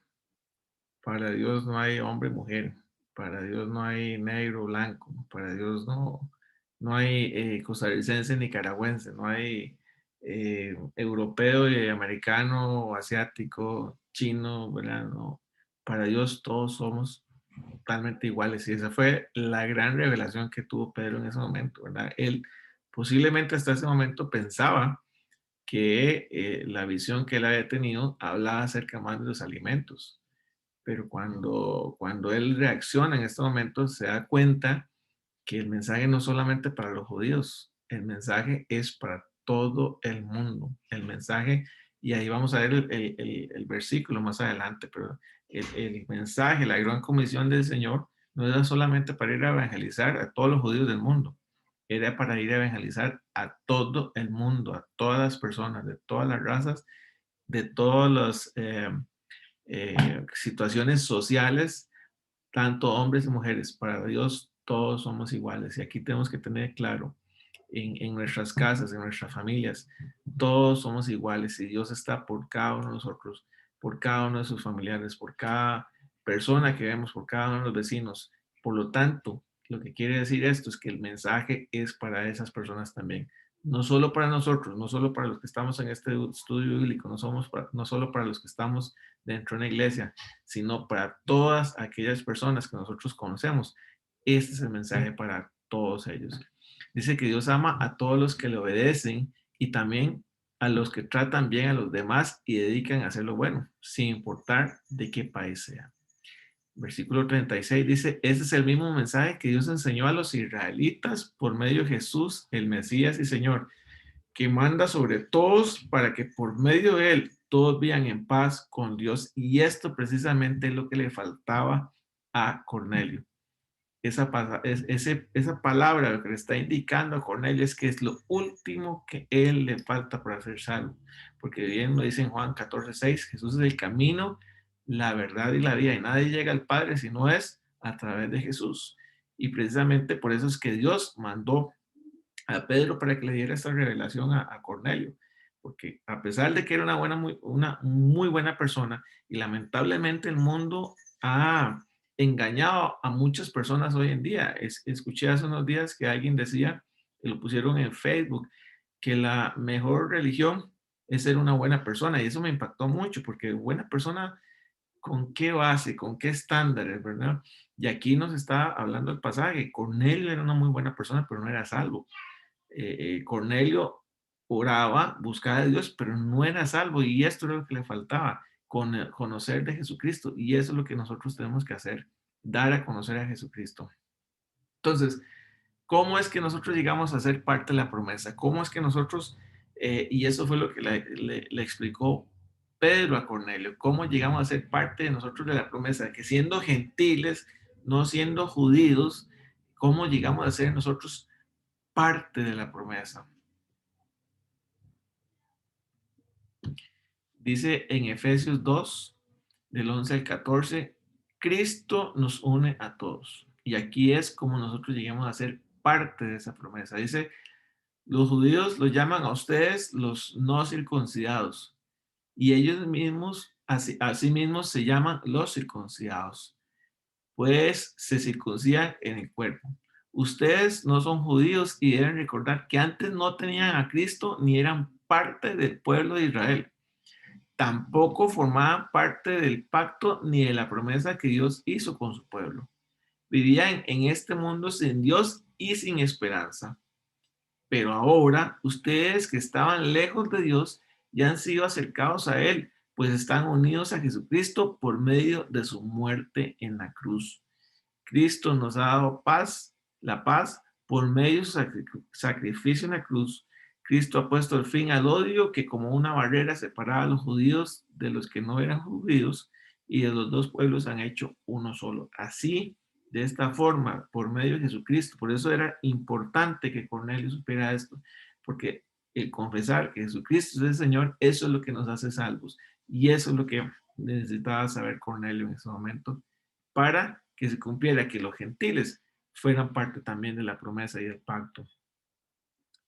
Para Dios no hay hombre, mujer. Para Dios no hay negro, blanco. Para Dios no hay costarricense, nicaragüense. No hay europeo y americano, o asiático, chino, ¿verdad? No. Para Dios todos somos totalmente iguales. Y esa fue la gran revelación que tuvo Pedro en ese momento, ¿verdad? Él posiblemente hasta ese momento pensaba que la visión que él había tenido hablaba acerca más de los alimentos, pero cuando él reacciona en este momento se da cuenta que el mensaje no solamente para los judíos, el mensaje es para todo el mundo. El mensaje, y ahí vamos a ver el versículo más adelante, pero el mensaje, la gran comisión del Señor, no era solamente para ir a evangelizar a todos los judíos del mundo, era para ir a evangelizar a todo el mundo, a todas las personas, de todas las razas, de todas las situaciones sociales, tanto hombres y mujeres. Para Dios todos somos iguales y aquí tenemos que tener claro en nuestras casas, en nuestras familias, todos somos iguales y Dios está por cada uno de nosotros, por cada uno de sus familiares, por cada persona que vemos, por cada uno de los vecinos. Por lo tanto, lo que quiere decir esto es que el mensaje es para esas personas también. No solo para nosotros, no solo para los que estamos en este estudio bíblico, no solo para los que estamos dentro de una iglesia, sino para todas aquellas personas que nosotros conocemos. Este es el mensaje para todos ellos. Dice que Dios ama a todos los que le obedecen y también a los que tratan bien a los demás y dedican a hacer lo bueno, sin importar de qué país sea. Versículo 36 dice, ese es el mismo mensaje que Dios enseñó a los israelitas por medio de Jesús, el Mesías y Señor, que manda sobre todos para que por medio de él todos vivan en paz con Dios. Y esto precisamente es lo que le faltaba a Cornelio. Esa palabra lo que le está indicando a Cornelio es que es lo último que él le falta para ser salvo. Porque bien lo dice en Juan 14:6, Jesús es el camino, la verdad y la vida. Y nadie llega al Padre si no es a través de Jesús. Y precisamente por eso es que Dios mandó a Pedro para que le diera esta revelación a Cornelio, porque a pesar de que era una muy buena persona, y lamentablemente el mundo ha engañado a muchas personas hoy en día. Escuché hace unos días que alguien decía, que lo pusieron en Facebook, que la mejor religión es ser una buena persona, y eso me impactó mucho, porque buena persona, ¿con qué base, con qué estándares, verdad? Y aquí nos está hablando el pasaje, Cornelio era una muy buena persona, pero no era salvo. Cornelio oraba, buscaba a Dios, pero no era salvo y esto era lo que le faltaba, conocer de Jesucristo, y eso es lo que nosotros tenemos que hacer, dar a conocer a Jesucristo. Entonces, ¿Cómo es que nosotros llegamos a ser parte de la promesa? ¿Cómo es que nosotros, y eso fue lo que le explicó Pedro a Cornelio, cómo llegamos a ser parte de nosotros de la promesa? Que siendo gentiles, no siendo judíos, ¿cómo llegamos a ser nosotros parte de la promesa? Dice en Efesios 2, del 11 al 14, Cristo nos une a todos. Y aquí es como nosotros llegamos a ser parte de esa promesa. Dice, los judíos los llaman a ustedes los no circuncidados, y ellos mismos, así mismos se llaman los circuncidados, pues se circuncidan en el cuerpo. Ustedes no son judíos y deben recordar que antes no tenían a Cristo ni eran parte del pueblo de Israel. Tampoco formaban parte del pacto ni de la promesa que Dios hizo con su pueblo. Vivían en este mundo sin Dios y sin esperanza. Pero ahora ustedes que estaban lejos de Dios ya han sido acercados a Él, pues están unidos a Jesucristo por medio de su muerte en la cruz. Cristo nos ha dado paz, la paz, por medio de su sacrificio en la cruz. Cristo ha puesto el fin al odio que como una barrera separaba a los judíos de los que no eran judíos, y de los dos pueblos han hecho uno solo. Así, de esta forma, por medio de Jesucristo. Por eso era importante que Cornelio supiera esto, porque el confesar que Jesucristo es el Señor, eso es lo que nos hace salvos. Y eso es lo que necesitaba saber Cornelio en ese momento para que se cumpliera que los gentiles fueran parte también de la promesa y del pacto.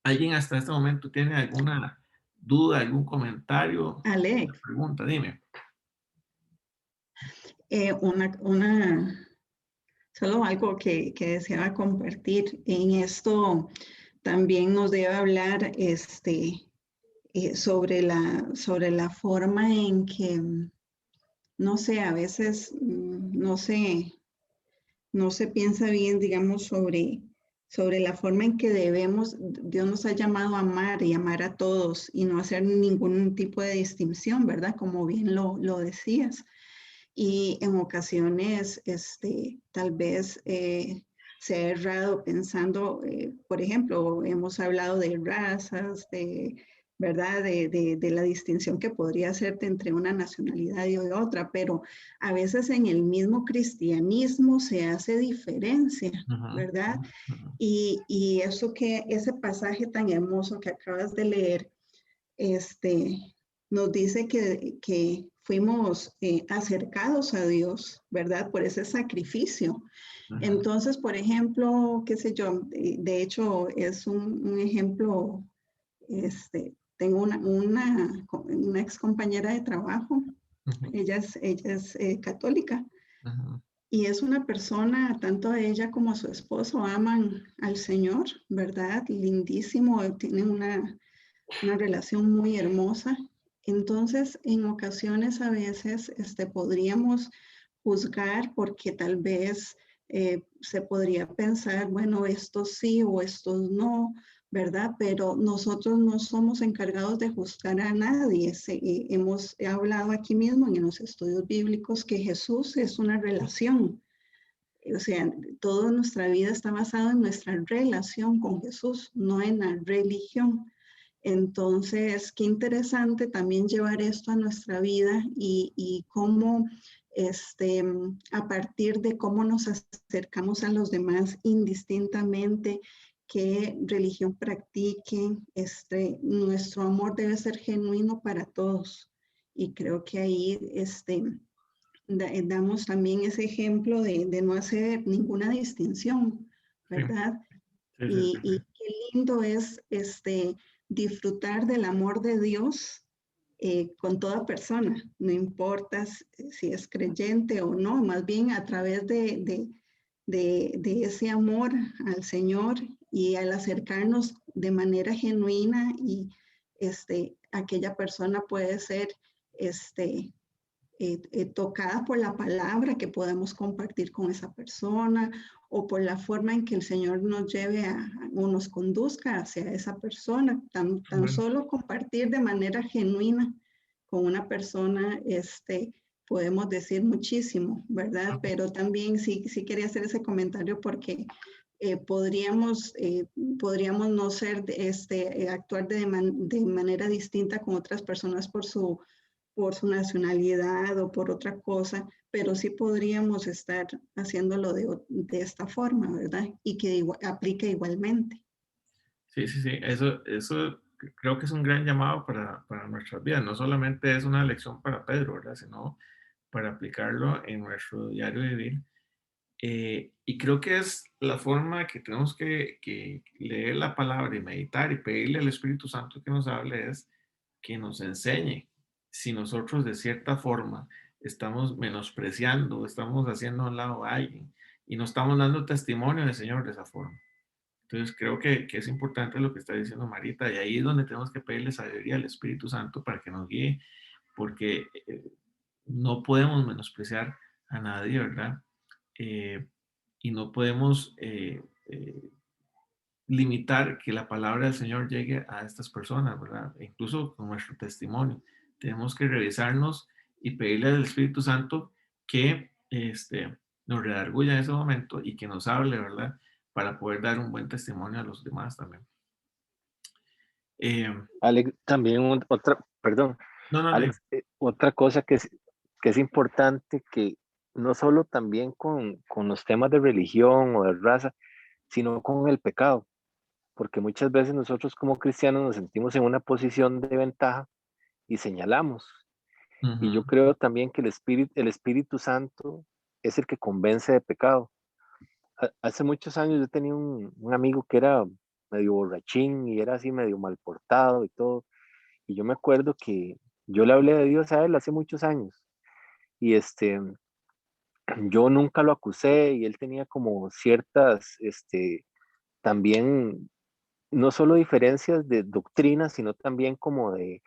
¿Alguien hasta este momento tiene alguna duda, algún comentario? Alex, Pregunta, dime. Solo algo que deseaba compartir. En esto también nos debe hablar sobre la forma en que, no sé, a veces no se piensa bien, digamos, sobre la forma en que Dios nos ha llamado a amar y amar a todos y no hacer ningún tipo de distinción, ¿verdad? Como bien lo decías. Y en ocasiones, tal vez se ha errado pensando, por ejemplo, hemos hablado de razas, ¿verdad? De la distinción que podría hacerte entre una nacionalidad y otra, pero a veces en el mismo cristianismo se hace diferencia, ¿verdad? Y ese pasaje tan hermoso que acabas de leer, nos dice que fuimos acercados a Dios, ¿verdad? Por ese sacrificio. Entonces, por ejemplo, qué sé yo, de hecho es un ejemplo, tengo una ex compañera de trabajo, ella es católica. Y es una persona, tanto ella como su esposo aman al Señor, ¿verdad? Lindísimo, tienen una relación muy hermosa. Entonces, en ocasiones a veces podríamos juzgar porque tal vez se podría pensar, bueno, estos sí o estos no, ¿verdad? Pero nosotros no somos encargados de juzgar a nadie. Hemos hablado aquí mismo en los estudios bíblicos que Jesús es una relación. O sea, toda nuestra vida está basada en nuestra relación con Jesús, no en la religión. Entonces, qué interesante también llevar esto a nuestra vida y cómo a partir de cómo nos acercamos a los demás indistintamente, qué religión practiquen, nuestro amor debe ser genuino para todos. Y creo que ahí damos también ese ejemplo de no hacer ninguna distinción, ¿verdad? Sí. Y qué lindo es disfrutar del amor de Dios con toda persona, no importa si es creyente o no, más bien a través de ese amor al Señor y al acercarnos de manera genuina y aquella persona puede ser tocada por la palabra que podemos compartir con esa persona o por la forma en que el Señor nos lleve o nos conduzca hacia esa persona. Tan solo compartir de manera genuina con una persona, podemos decir muchísimo, ¿verdad? Pero también sí quería hacer ese comentario porque podríamos no ser, actuar de manera distinta con otras personas por su nacionalidad o por otra cosa, pero sí podríamos estar haciéndolo de esta forma, ¿verdad? Y que aplique igualmente. Sí, sí, sí, eso creo que es un gran llamado para nuestras vidas. No solamente es una lección para Pedro, ¿verdad? Sino para aplicarlo en nuestro diario vivir. Y creo que es la forma que tenemos que leer la palabra y meditar y pedirle al Espíritu Santo que nos hable, es que nos enseñe si nosotros de cierta forma estamos menospreciando, estamos haciendo a un lado a alguien y no estamos dando testimonio del Señor de esa forma. Entonces creo que es importante lo que está diciendo Marita, y ahí es donde tenemos que pedirle sabiduría al Espíritu Santo para que nos guíe, porque no podemos menospreciar a nadie, ¿verdad? Eh, y no podemos limitar que la palabra del Señor llegue a estas personas, ¿verdad? E incluso con nuestro testimonio. Tenemos que revisarnos y pedirle al Espíritu Santo que nos redarguya en ese momento y que nos hable, ¿verdad? Para poder dar un buen testimonio a los demás también. Eh, Alex, también perdón, no, no, no. Alex, otra cosa que es importante, que no solo también con los temas de religión o de raza, sino con el pecado, porque muchas veces nosotros como cristianos nos sentimos en una posición de ventaja y señalamos. Y yo Uh-huh. creo también que el Espíritu Santo es el que convence de pecado. Hace muchos años yo tenía un amigo que era medio borrachín y era así medio mal portado y todo. Y yo me acuerdo que yo le hablé de Dios a él hace muchos años. Y yo nunca lo acusé y él tenía como ciertas, también, no solo diferencias de doctrina, sino también como de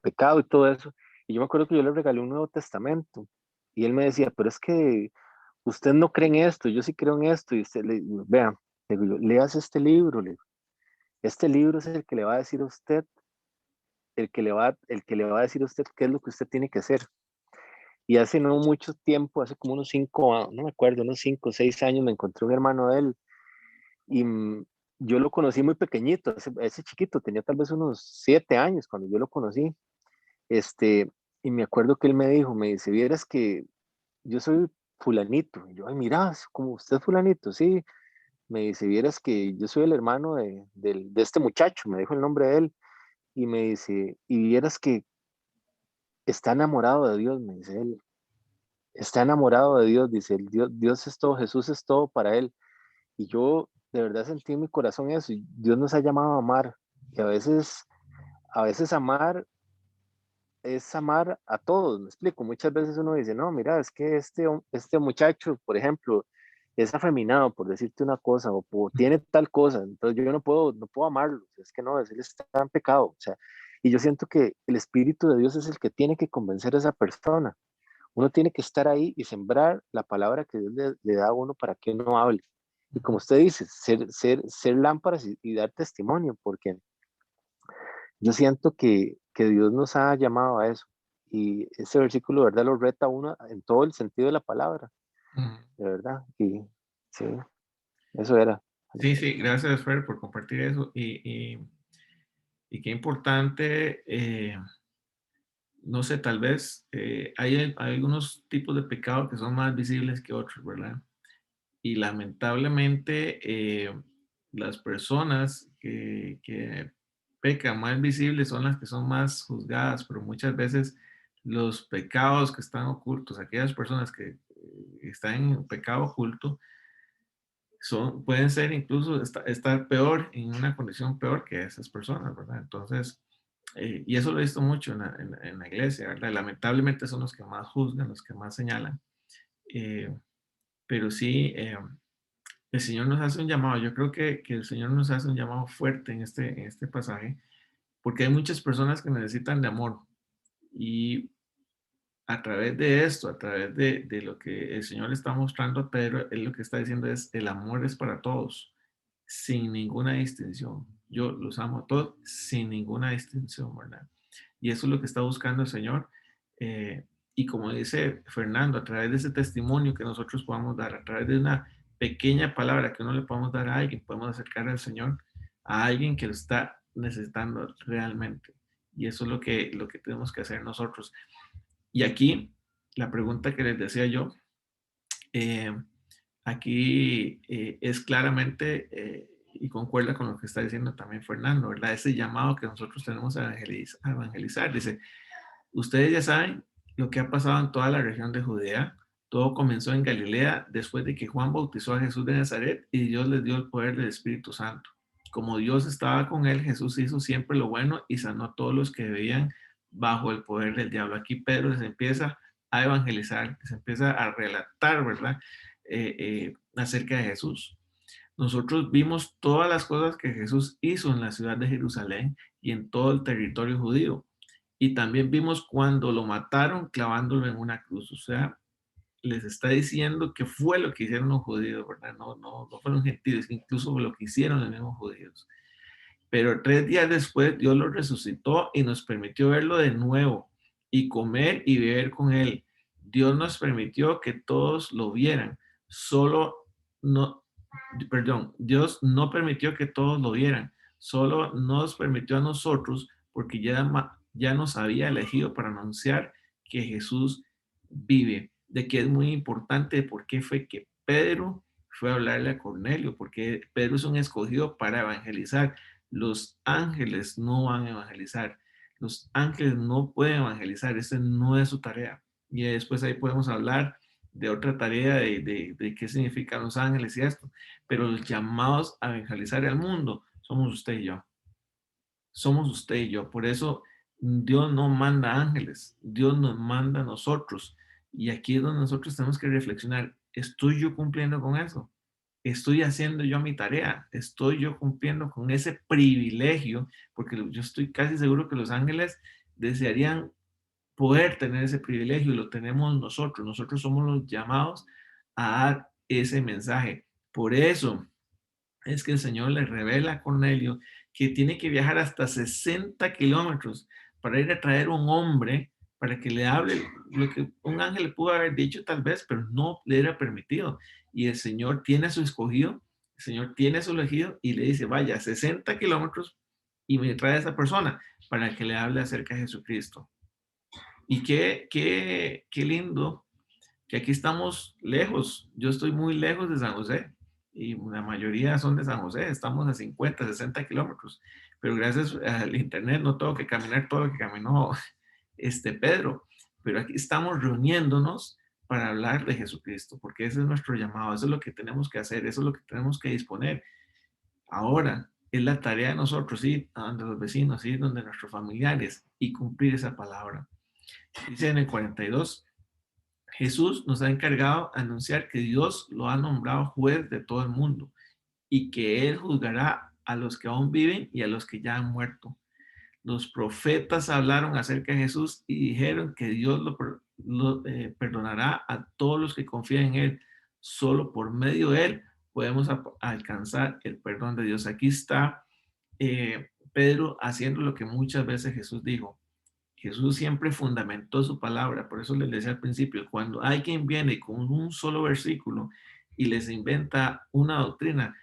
pecado y todo eso. Y yo me acuerdo que yo le regalé un Nuevo Testamento y él me decía, pero es que usted no cree en esto, yo sí creo en esto. Y usted, vea, le digo yo, leas este libro, le digo. Este libro es el que le va a decir a usted, el que le va a decir a usted qué es lo que usted tiene que hacer. Y hace no mucho tiempo, hace como unos 5, no me acuerdo, unos 5 o 6 años, me encontré un hermano de él y yo lo conocí muy pequeñito, ese chiquito, tenía tal vez unos 7 años cuando yo lo conocí. Y me acuerdo que él me dice, vieras que yo soy fulanito. Y yo, ay, mira, como usted es fulanito, sí. Me dice, vieras que yo soy el hermano de este muchacho, me dijo el nombre de él. Y me dice, y vieras que está enamorado de Dios, me dice él. Está enamorado de Dios, dice él. Dios es todo, Jesús es todo para él. Y yo de verdad sentí en mi corazón eso. Y Dios nos ha llamado a amar. Y a veces amar es amar a todos, me explico. Muchas veces uno dice, no, mira, es que este muchacho, por ejemplo, es afeminado, por decirte una cosa, o tiene tal cosa, entonces yo no puedo amarlo, es que no, él está en pecado, o sea, y yo siento que el Espíritu de Dios es el que tiene que convencer a esa persona. Uno tiene que estar ahí y sembrar la palabra que Dios le da a uno para que uno hable. Y como usted dice, ser lámparas y dar testimonio, porque yo siento que Dios nos ha llamado a eso. Y ese versículo, de verdad, lo reta a uno en todo el sentido de la palabra, Uh-huh. de verdad. Y sí, eso era. Sí, sí, gracias, Fer, por compartir eso. Y qué importante, no sé, tal vez hay algunos tipos de pecado que son más visibles que otros, ¿verdad? Y lamentablemente las personas que pecan más visibles son las que son más juzgadas, pero muchas veces los pecados que están ocultos, aquellas personas que están en pecado oculto, pueden ser incluso estar peor, en una condición peor que esas personas, ¿verdad? Entonces, y eso lo he visto mucho en la iglesia, ¿verdad? Lamentablemente son los que más juzgan, los que más señalan. Eh, pero sí, el Señor nos hace un llamado. Yo creo que el Señor nos hace un llamado fuerte en este pasaje, porque hay muchas personas que necesitan de amor. Y a través de esto, a través de lo que el Señor le está mostrando a Pedro, él lo que está diciendo es, el amor es para todos, sin ninguna distinción. Yo los amo a todos sin ninguna distinción, ¿verdad? Y eso es lo que está buscando el Señor. Eh, Y como dice Fernando, a través de ese testimonio que nosotros podamos dar, a través de una pequeña palabra que uno le podamos dar a alguien, podemos acercar al Señor a alguien que lo está necesitando realmente. Y eso es lo que tenemos que hacer nosotros. Y aquí, la pregunta que les decía yo, eh, aquí es claramente, y concuerda con lo que está diciendo también Fernando, ¿verdad? Ese llamado que nosotros tenemos a evangelizar. Dice, ustedes ya saben lo que ha pasado en toda la región de Judea. Todo comenzó en Galilea después de que Juan bautizó a Jesús de Nazaret y Dios les dio el poder del Espíritu Santo. Como Dios estaba con él, Jesús hizo siempre lo bueno y sanó a todos los que vivían bajo el poder del diablo. Aquí Pedro les empieza a evangelizar, les empieza a relatar, ¿verdad? Acerca de Jesús. Nosotros vimos todas las cosas que Jesús hizo en la ciudad de Jerusalén y en todo el territorio judío. Y también vimos cuando lo mataron clavándolo en una cruz. O sea, les está diciendo que fue lo que hicieron los judíos, ¿verdad? No fueron gentiles, incluso lo que hicieron los mismos judíos. Pero 3 días después Dios lo resucitó y nos permitió verlo de nuevo y comer y beber con él. Dios nos permitió que todos lo vieran. Solo no, perdón, Dios no permitió que todos lo vieran. Solo nos permitió a nosotros porque ya nos había elegido para anunciar que Jesús vive. De que es muy importante por qué fue que Pedro fue a hablarle a Cornelio, porque Pedro es un escogido para evangelizar. Los ángeles no van a evangelizar. Los ángeles no pueden evangelizar. Esa no es su tarea. Y después ahí podemos hablar de otra tarea de qué significan los ángeles y esto. Pero los llamados a evangelizar al mundo somos usted y yo. Somos usted y yo. Por eso Dios no manda ángeles. Dios nos manda a nosotros. Y aquí es donde nosotros tenemos que reflexionar. ¿Estoy yo cumpliendo con eso? ¿Estoy haciendo yo mi tarea? ¿Estoy yo cumpliendo con ese privilegio? Porque yo estoy casi seguro que los ángeles desearían poder tener ese privilegio y lo tenemos nosotros. Nosotros somos los llamados a dar ese mensaje. Por eso es que el Señor le revela a Cornelio que tiene que viajar hasta 60 kilómetros para ir a traer un hombre para que le hable lo que un ángel le pudo haber dicho tal vez, pero no le era permitido. Y el Señor tiene a su escogido, el Señor tiene a su elegido y le dice, vaya, 60 kilómetros y me trae a esa persona para que le hable acerca de Jesucristo. Y qué lindo que aquí estamos lejos. Yo estoy muy lejos de San José y la mayoría son de San José. Estamos a 50, 60 kilómetros. Pero gracias al internet no tengo que caminar todo lo que caminó Pedro. Pero aquí estamos reuniéndonos para hablar de Jesucristo, porque ese es nuestro llamado, eso es lo que tenemos que hacer, eso es lo que tenemos que disponer. Ahora es la tarea de nosotros ir a donde los vecinos, ir donde nuestros familiares y cumplir esa palabra. Dice en el 42, Jesús nos ha encargado a anunciar que Dios lo ha nombrado juez de todo el mundo y que Él juzgará a los que aún viven y a los que ya han muerto. Los profetas hablaron acerca de Jesús y dijeron que Dios perdonará a todos los que confían en Él. Solo por medio de Él podemos alcanzar el perdón de Dios. Aquí está Pedro haciendo lo que muchas veces Jesús dijo. Jesús siempre fundamentó su palabra, por eso les decía al principio, cuando alguien viene con un solo versículo y les inventa una doctrina,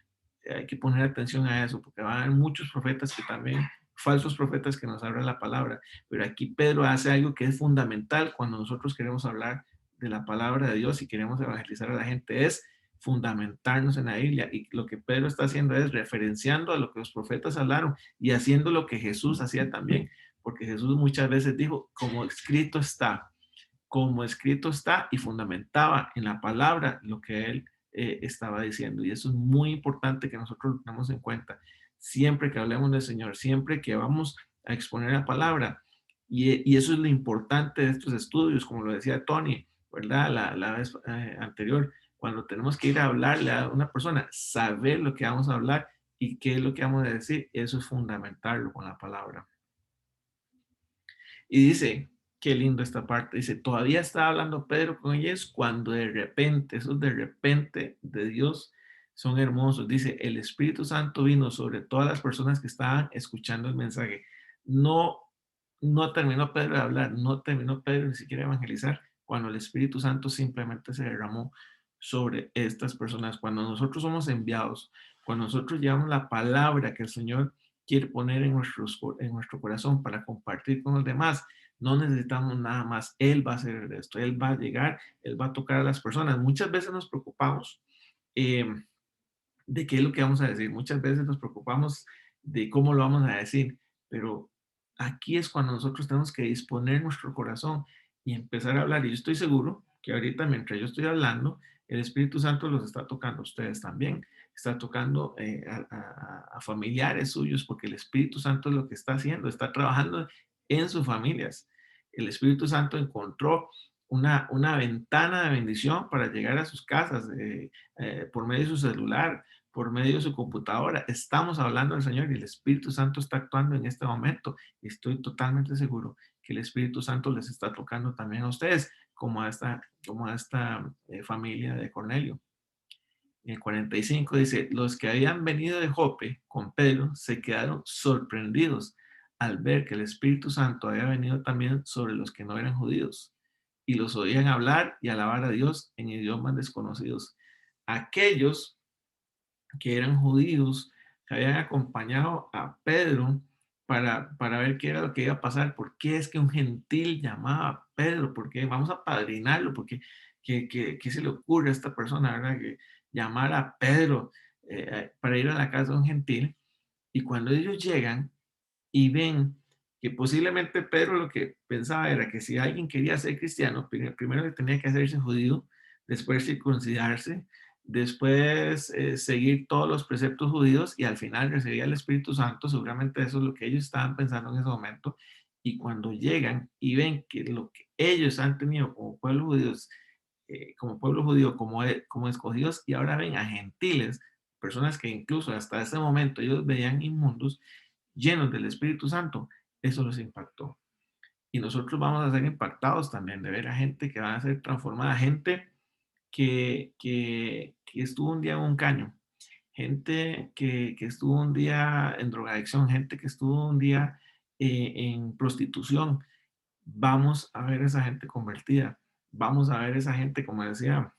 hay que poner atención a eso, porque van a haber muchos profetas que también, falsos profetas que nos abren la palabra, pero aquí Pedro hace algo que es fundamental cuando nosotros queremos hablar de la palabra de Dios y queremos evangelizar a la gente, es fundamentarnos en la Biblia, y lo que Pedro está haciendo es referenciando a lo que los profetas hablaron y haciendo lo que Jesús hacía también, porque Jesús muchas veces dijo, como escrito está, y fundamentaba en la palabra lo que él estaba diciendo. Y eso es muy importante que nosotros lo tengamos en cuenta. Siempre que hablemos del Señor, siempre que vamos a exponer la palabra. Y eso es lo importante de estos estudios, como lo decía Tony, ¿verdad? La vez anterior, cuando tenemos que ir a hablarle a una persona, saber lo que vamos a hablar y qué es lo que vamos a decir, eso es fundamentarlo con la palabra. Y dice, qué lindo esta parte, dice, todavía estaba hablando Pedro con ellos cuando de repente, esos de repente de Dios son hermosos. Dice, el Espíritu Santo vino sobre todas las personas que estaban escuchando el mensaje. No no terminó Pedro de hablar, no terminó Pedro ni siquiera de evangelizar, cuando el Espíritu Santo simplemente se derramó sobre estas personas. Cuando nosotros somos enviados, cuando nosotros llevamos la palabra que el Señor quiere poner en nuestro corazón para compartir con los demás, no necesitamos nada más. Él va a hacer esto, Él va a llegar, Él va a tocar a las personas. Muchas veces nos preocupamos eh, de qué es lo que vamos a decir. Muchas veces nos preocupamos de cómo lo vamos a decir, pero aquí es cuando nosotros tenemos que disponer nuestro corazón y empezar a hablar. Y yo estoy seguro que ahorita, mientras yo estoy hablando, el Espíritu Santo los está tocando a ustedes también. Está tocando a familiares suyos, porque el Espíritu Santo es lo que está haciendo, está trabajando en sus familias. El Espíritu Santo encontró una ventana de bendición para llegar a sus casas por medio de su celular, por medio de su computadora. Estamos hablando del Señor y el Espíritu Santo está actuando en este momento. Y estoy totalmente seguro que el Espíritu Santo les está tocando también a ustedes, como a esta familia de Cornelio. En el 45 dice, los que habían venido de Jope con Pedro se quedaron sorprendidos al ver que el Espíritu Santo había venido también sobre los que no eran judíos y los oían hablar y alabar a Dios en idiomas desconocidos. Aquellos que eran judíos, que habían acompañado a Pedro para ver qué era lo que iba a pasar, por qué es que un gentil llamaba a Pedro, por qué vamos a padrinarlo, porque ¿qué se le ocurre a esta persona, verdad? Que llamar a Pedro para ir a la casa de un gentil, y cuando ellos llegan y ven que posiblemente Pedro lo que pensaba era que si alguien quería ser cristiano, primero que tenía que hacerse judío, después circuncidarse, después seguir todos los preceptos judíos y al final recibir el Espíritu Santo. Seguramente eso es lo que ellos estaban pensando en ese momento. Y cuando llegan y ven que lo que ellos han tenido como pueblo judíos, como escogidos, y ahora ven a gentiles, personas que incluso hasta ese momento ellos veían inmundos, llenos del Espíritu Santo, eso los impactó. Y nosotros vamos a ser impactados también de ver a gente que va a ser transformada, gente que estuvo un día en un caño, gente que estuvo un día en drogadicción, gente que estuvo un día en prostitución. Vamos a ver esa gente convertida, vamos a ver esa gente, como decía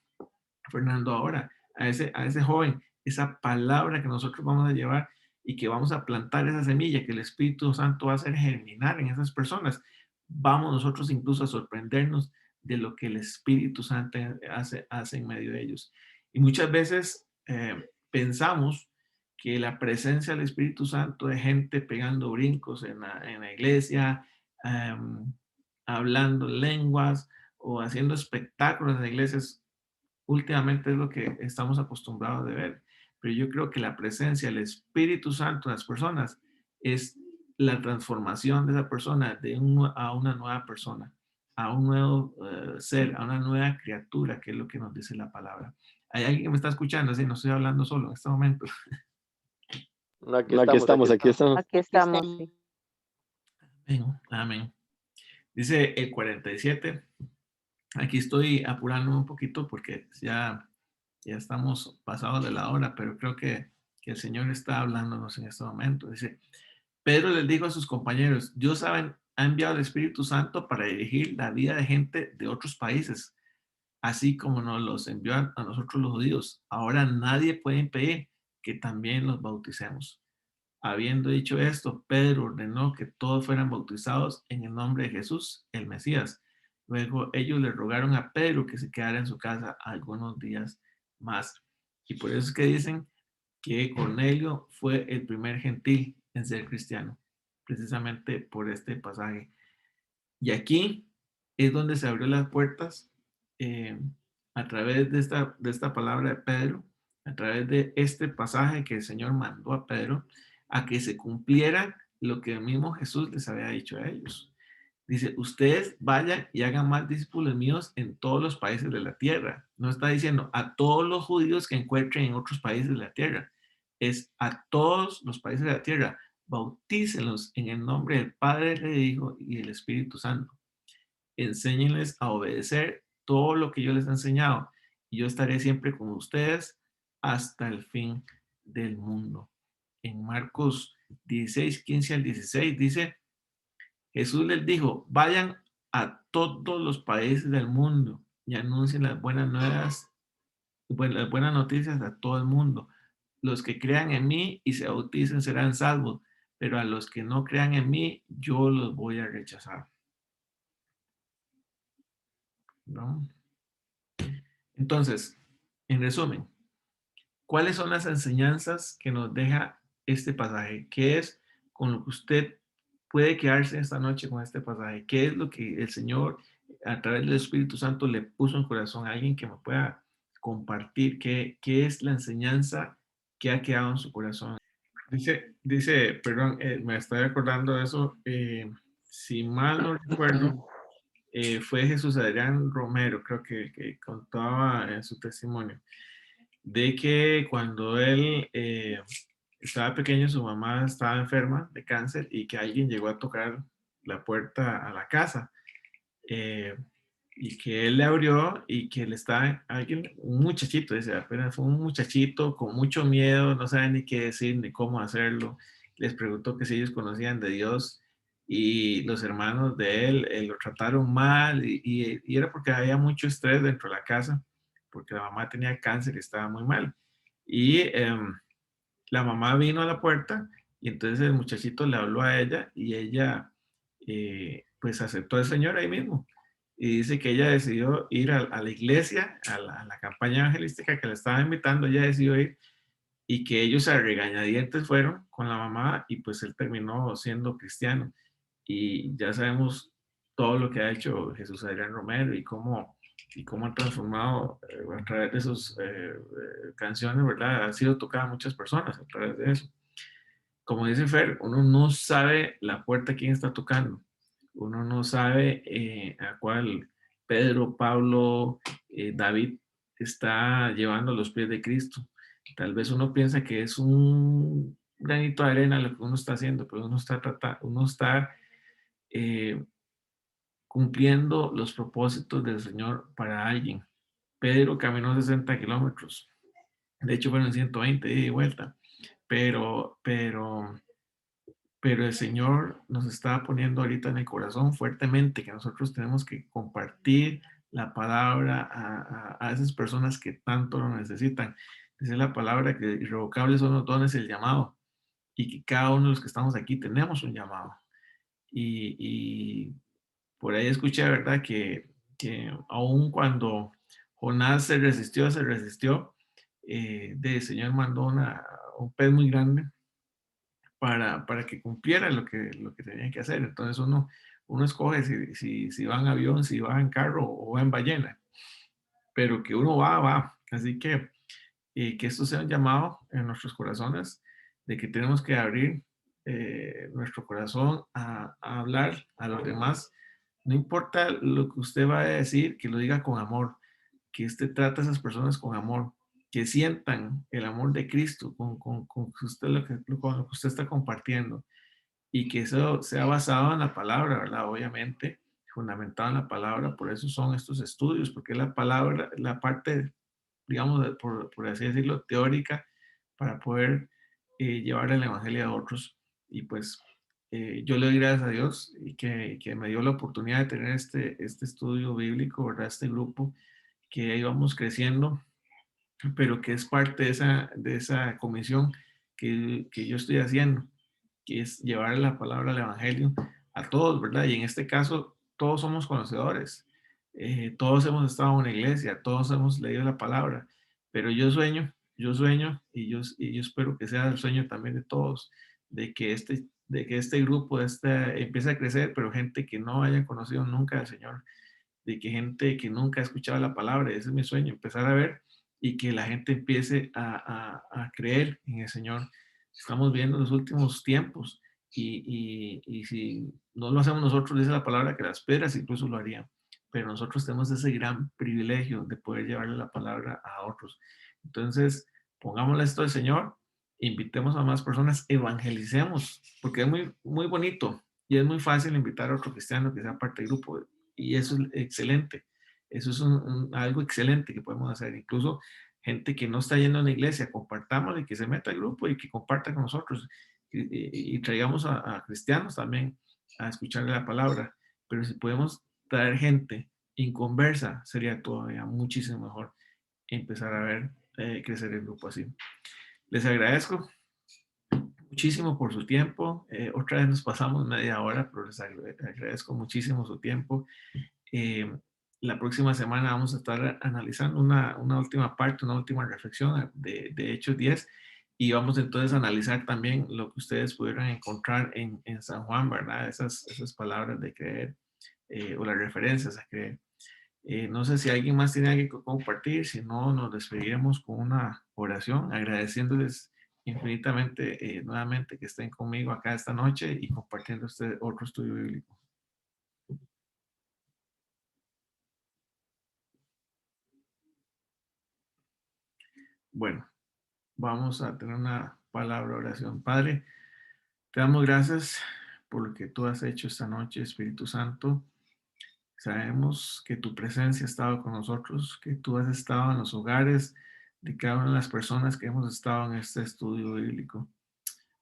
Fernando ahora, a ese joven, esa palabra que nosotros vamos a llevar y que vamos a plantar esa semilla que el Espíritu Santo va a hacer germinar en esas personas. Vamos nosotros incluso a sorprendernos de lo que el Espíritu Santo hace en medio de ellos. Y muchas veces pensamos que la presencia del Espíritu Santo de gente pegando brincos en la iglesia, hablando lenguas o haciendo espectáculos en las iglesias, últimamente es lo que estamos acostumbrados de ver. Pero yo creo que la presencia del Espíritu Santo en las personas es la transformación de esa persona a una nueva persona, a un nuevo ser, a una nueva criatura, que es lo que nos dice la palabra. ¿Hay alguien que me está escuchando? Así, no estoy hablando solo en este momento. No, aquí estamos, aquí Aquí estamos. Aquí estamos, sí. Amén. Amén. Dice el 47. Aquí estoy apurando un poquito porque ya estamos pasados de la hora, pero creo que el Señor está hablándonos en este momento. Dice, Pedro les dijo a sus compañeros, Dios ha enviado el Espíritu Santo para dirigir la vida de gente de otros países, así como nos los envió a nosotros los judíos. Ahora nadie puede impedir que también los bauticemos. Habiendo dicho esto, Pedro ordenó que todos fueran bautizados en el nombre de Jesús, el Mesías. Luego ellos le rogaron a Pedro que se quedara en su casa algunos días más. Y por eso es que dicen que Cornelio fue el primer gentil en ser cristiano, precisamente por este pasaje. Y aquí es donde se abrió las puertas eh, a través de esta palabra de Pedro, a través de este pasaje que el Señor mandó a Pedro, a que se cumpliera lo que el mismo Jesús les había dicho a ellos. Dice, ustedes vayan y hagan más discípulos míos en todos los países de la tierra. No está diciendo a todos los judíos que encuentren en otros países de la tierra. Es a todos los países de la tierra. Bautícenlos en el nombre del Padre, del Hijo y del Espíritu Santo. Enséñenles a obedecer todo lo que yo les he enseñado. Y yo estaré siempre con ustedes hasta el fin del mundo. En Marcos 16, 15 al 16 dice, Jesús les dijo, vayan a todos los países del mundo y anuncien las buenas nuevas, las buenas noticias a todo el mundo. Los que crean en mí y se bauticen serán salvos, pero a los que no crean en mí, yo los voy a rechazar. ¿No? Entonces, en resumen, ¿cuáles son las enseñanzas que nos deja este pasaje? ¿Qué es con lo que usted puede quedarse esta noche con este pasaje? ¿Qué es lo que el Señor a través del Espíritu Santo le puso en el corazón a alguien que me pueda compartir? ¿Qué es la enseñanza que ha quedado en su corazón? Perdón, me estoy acordando de eso, si mal no recuerdo, fue Jesús Adrián Romero, creo que contaba en su testimonio, de que cuando él estaba pequeño, su mamá estaba enferma de cáncer y que alguien llegó a tocar la puerta a la casa. eh, y que él le abrió y que le estaba, alguien, un muchachito, dice, apenas fue un muchachito con mucho miedo, no sabe ni qué decir ni cómo hacerlo. Les preguntó que si ellos conocían de Dios y los hermanos de él lo trataron mal y era porque había mucho estrés dentro de la casa, porque la mamá tenía cáncer y estaba muy mal. Y la mamá vino a la puerta y entonces el muchachito le habló a ella y ella pues aceptó al Señor ahí mismo. Y dice que ella decidió ir a la iglesia, a la campaña evangelística que le estaba invitando, ella decidió ir y que ellos a regañadientes fueron con la mamá y pues él terminó siendo cristiano. Y ya sabemos todo lo que ha hecho Jesús Adrián Romero y cómo ha transformado a través de sus canciones, ¿verdad? Ha sido tocada a muchas personas a través de eso. Como dice Fer, uno no sabe la puerta a quién está tocando. Uno no sabe a cuál Pedro, Pablo, David está llevando a los pies de Cristo. Tal vez uno piensa que es un granito de arena lo que uno está haciendo, pero uno está eh, cumpliendo los propósitos del Señor para alguien. Pedro caminó 60 kilómetros. De hecho, fueron 120 ida y vuelta. Pero, pero pero el Señor nos está poniendo ahorita en el corazón fuertemente que nosotros tenemos que compartir la palabra a esas personas que tanto lo necesitan. Dice la palabra que irrevocables son los dones y el llamado, y que cada uno de los que estamos aquí tenemos un llamado. Y por ahí escuché, ¿verdad? Que aun cuando Jonás se resistió, el Señor mandó un pez muy grande para que cumpliera lo que tenían que hacer. Entonces uno escoge si va en avión, si va en carro o va en ballena, pero que uno va. Así que esto sea un llamado en nuestros corazones de que tenemos que abrir nuestro corazón a hablar a los demás. No importa lo que usted va a decir, que lo diga con amor, que usted trate a esas personas con amor, que sientan el amor de Cristo con usted, con lo que usted está compartiendo y que eso sea basado en la palabra, ¿verdad? Obviamente, fundamentado en la palabra, por eso son estos estudios, porque es la palabra, la parte, digamos, por así decirlo, teórica, para poder llevar el Evangelio a otros. Y pues yo le doy gracias a Dios y que me dio la oportunidad de tener este estudio bíblico, ¿verdad? Este grupo que íbamos creciendo, pero que es parte de esa comisión que yo estoy haciendo, que es llevar la palabra del Evangelio a todos, ¿verdad? Y en este caso, todos somos conocedores, todos hemos estado en una iglesia, todos hemos leído la palabra, pero yo sueño y yo espero que sea el sueño también de todos, de que este grupo empiece a crecer, pero gente que no haya conocido nunca al Señor, de que gente que nunca ha escuchado la palabra, ese es mi sueño, empezar a ver y que la gente empiece a creer en el Señor. Estamos viendo los últimos tiempos y si no lo hacemos nosotros, dice la palabra que las piedras incluso lo harían, pero nosotros tenemos ese gran privilegio de poder llevarle la palabra a otros. Entonces, pongámosle esto al Señor, invitemos a más personas, evangelicemos, porque es muy, muy bonito y es muy fácil invitar a otro cristiano que sea parte del grupo y eso es excelente. Eso es algo excelente que podemos hacer. Incluso gente que no está yendo a una iglesia, compartámosle y que se meta al grupo y que comparta con nosotros y traigamos a cristianos también a escuchar la palabra, pero si podemos traer gente inconversa, sería todavía muchísimo mejor empezar a ver crecer el grupo así. Les agradezco muchísimo por su tiempo. Otra vez nos pasamos media hora, pero les agradezco muchísimo su tiempo. Eh, la próxima semana vamos a estar analizando una última parte, una última reflexión de Hechos 10 y vamos entonces a analizar también lo que ustedes pudieran encontrar en San Juan, ¿verdad? Esas palabras de creer o las referencias a creer. No sé si alguien más tiene algo que compartir, si no, nos despediremos con una oración, agradeciéndoles infinitamente nuevamente que estén conmigo acá esta noche y compartiendo este otro estudio bíblico. Bueno, vamos a tener una palabra de oración. Padre, te damos gracias por lo que tú has hecho esta noche, Espíritu Santo. Sabemos que tu presencia ha estado con nosotros, que tú has estado en los hogares de cada una de las personas que hemos estado en este estudio bíblico.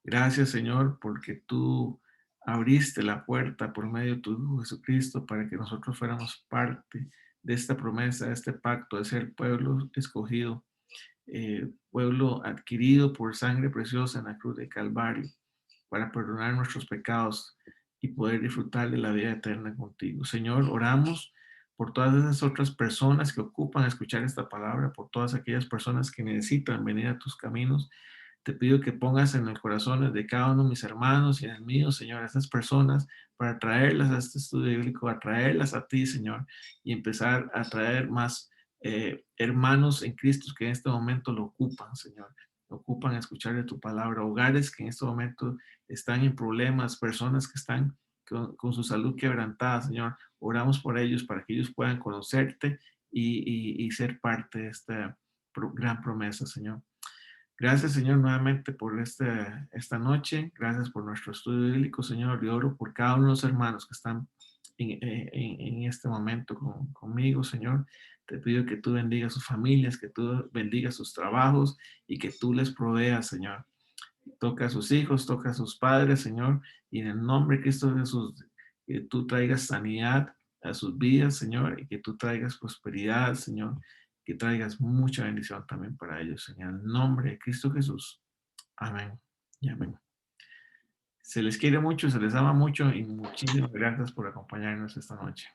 Gracias, Señor, porque tú abriste la puerta por medio de tu Hijo Jesucristo para que nosotros fuéramos parte de esta promesa, de este pacto, de ser pueblo escogido, pueblo adquirido por sangre preciosa en la cruz de Calvario, para perdonar nuestros pecados y poder disfrutar de la vida eterna contigo. Señor, oramos por todas esas otras personas que ocupan escuchar esta palabra, por todas aquellas personas que necesitan venir a tus caminos. Te pido que pongas en el corazón de cada uno de mis hermanos y en el mío, Señor, a estas personas para traerlas a este estudio bíblico, a traerlas a ti, Señor, y empezar a traer más hermanos en Cristo que en este momento lo ocupan, Señor. Ocupan escuchar de tu palabra, hogares que en este momento están en problemas, personas que están con su salud quebrantada, Señor. Oramos por ellos para que ellos puedan conocerte y ser parte de esta gran promesa, Señor. Gracias, Señor, nuevamente por esta noche. Gracias por nuestro estudio bíblico, Señor. Y oro por cada uno de los hermanos que están en este momento conmigo, Señor. Te pido que tú bendigas sus familias, que tú bendigas sus trabajos y que tú les proveas, Señor. Toca a sus hijos, toca a sus padres, Señor. Y en el nombre de Cristo Jesús, que tú traigas sanidad a sus vidas, Señor, y que tú traigas prosperidad, Señor, que traigas mucha bendición también para ellos, Señor. En el nombre de Cristo Jesús. Amén y amén. Se les quiere mucho, se les ama mucho y muchísimas gracias por acompañarnos esta noche.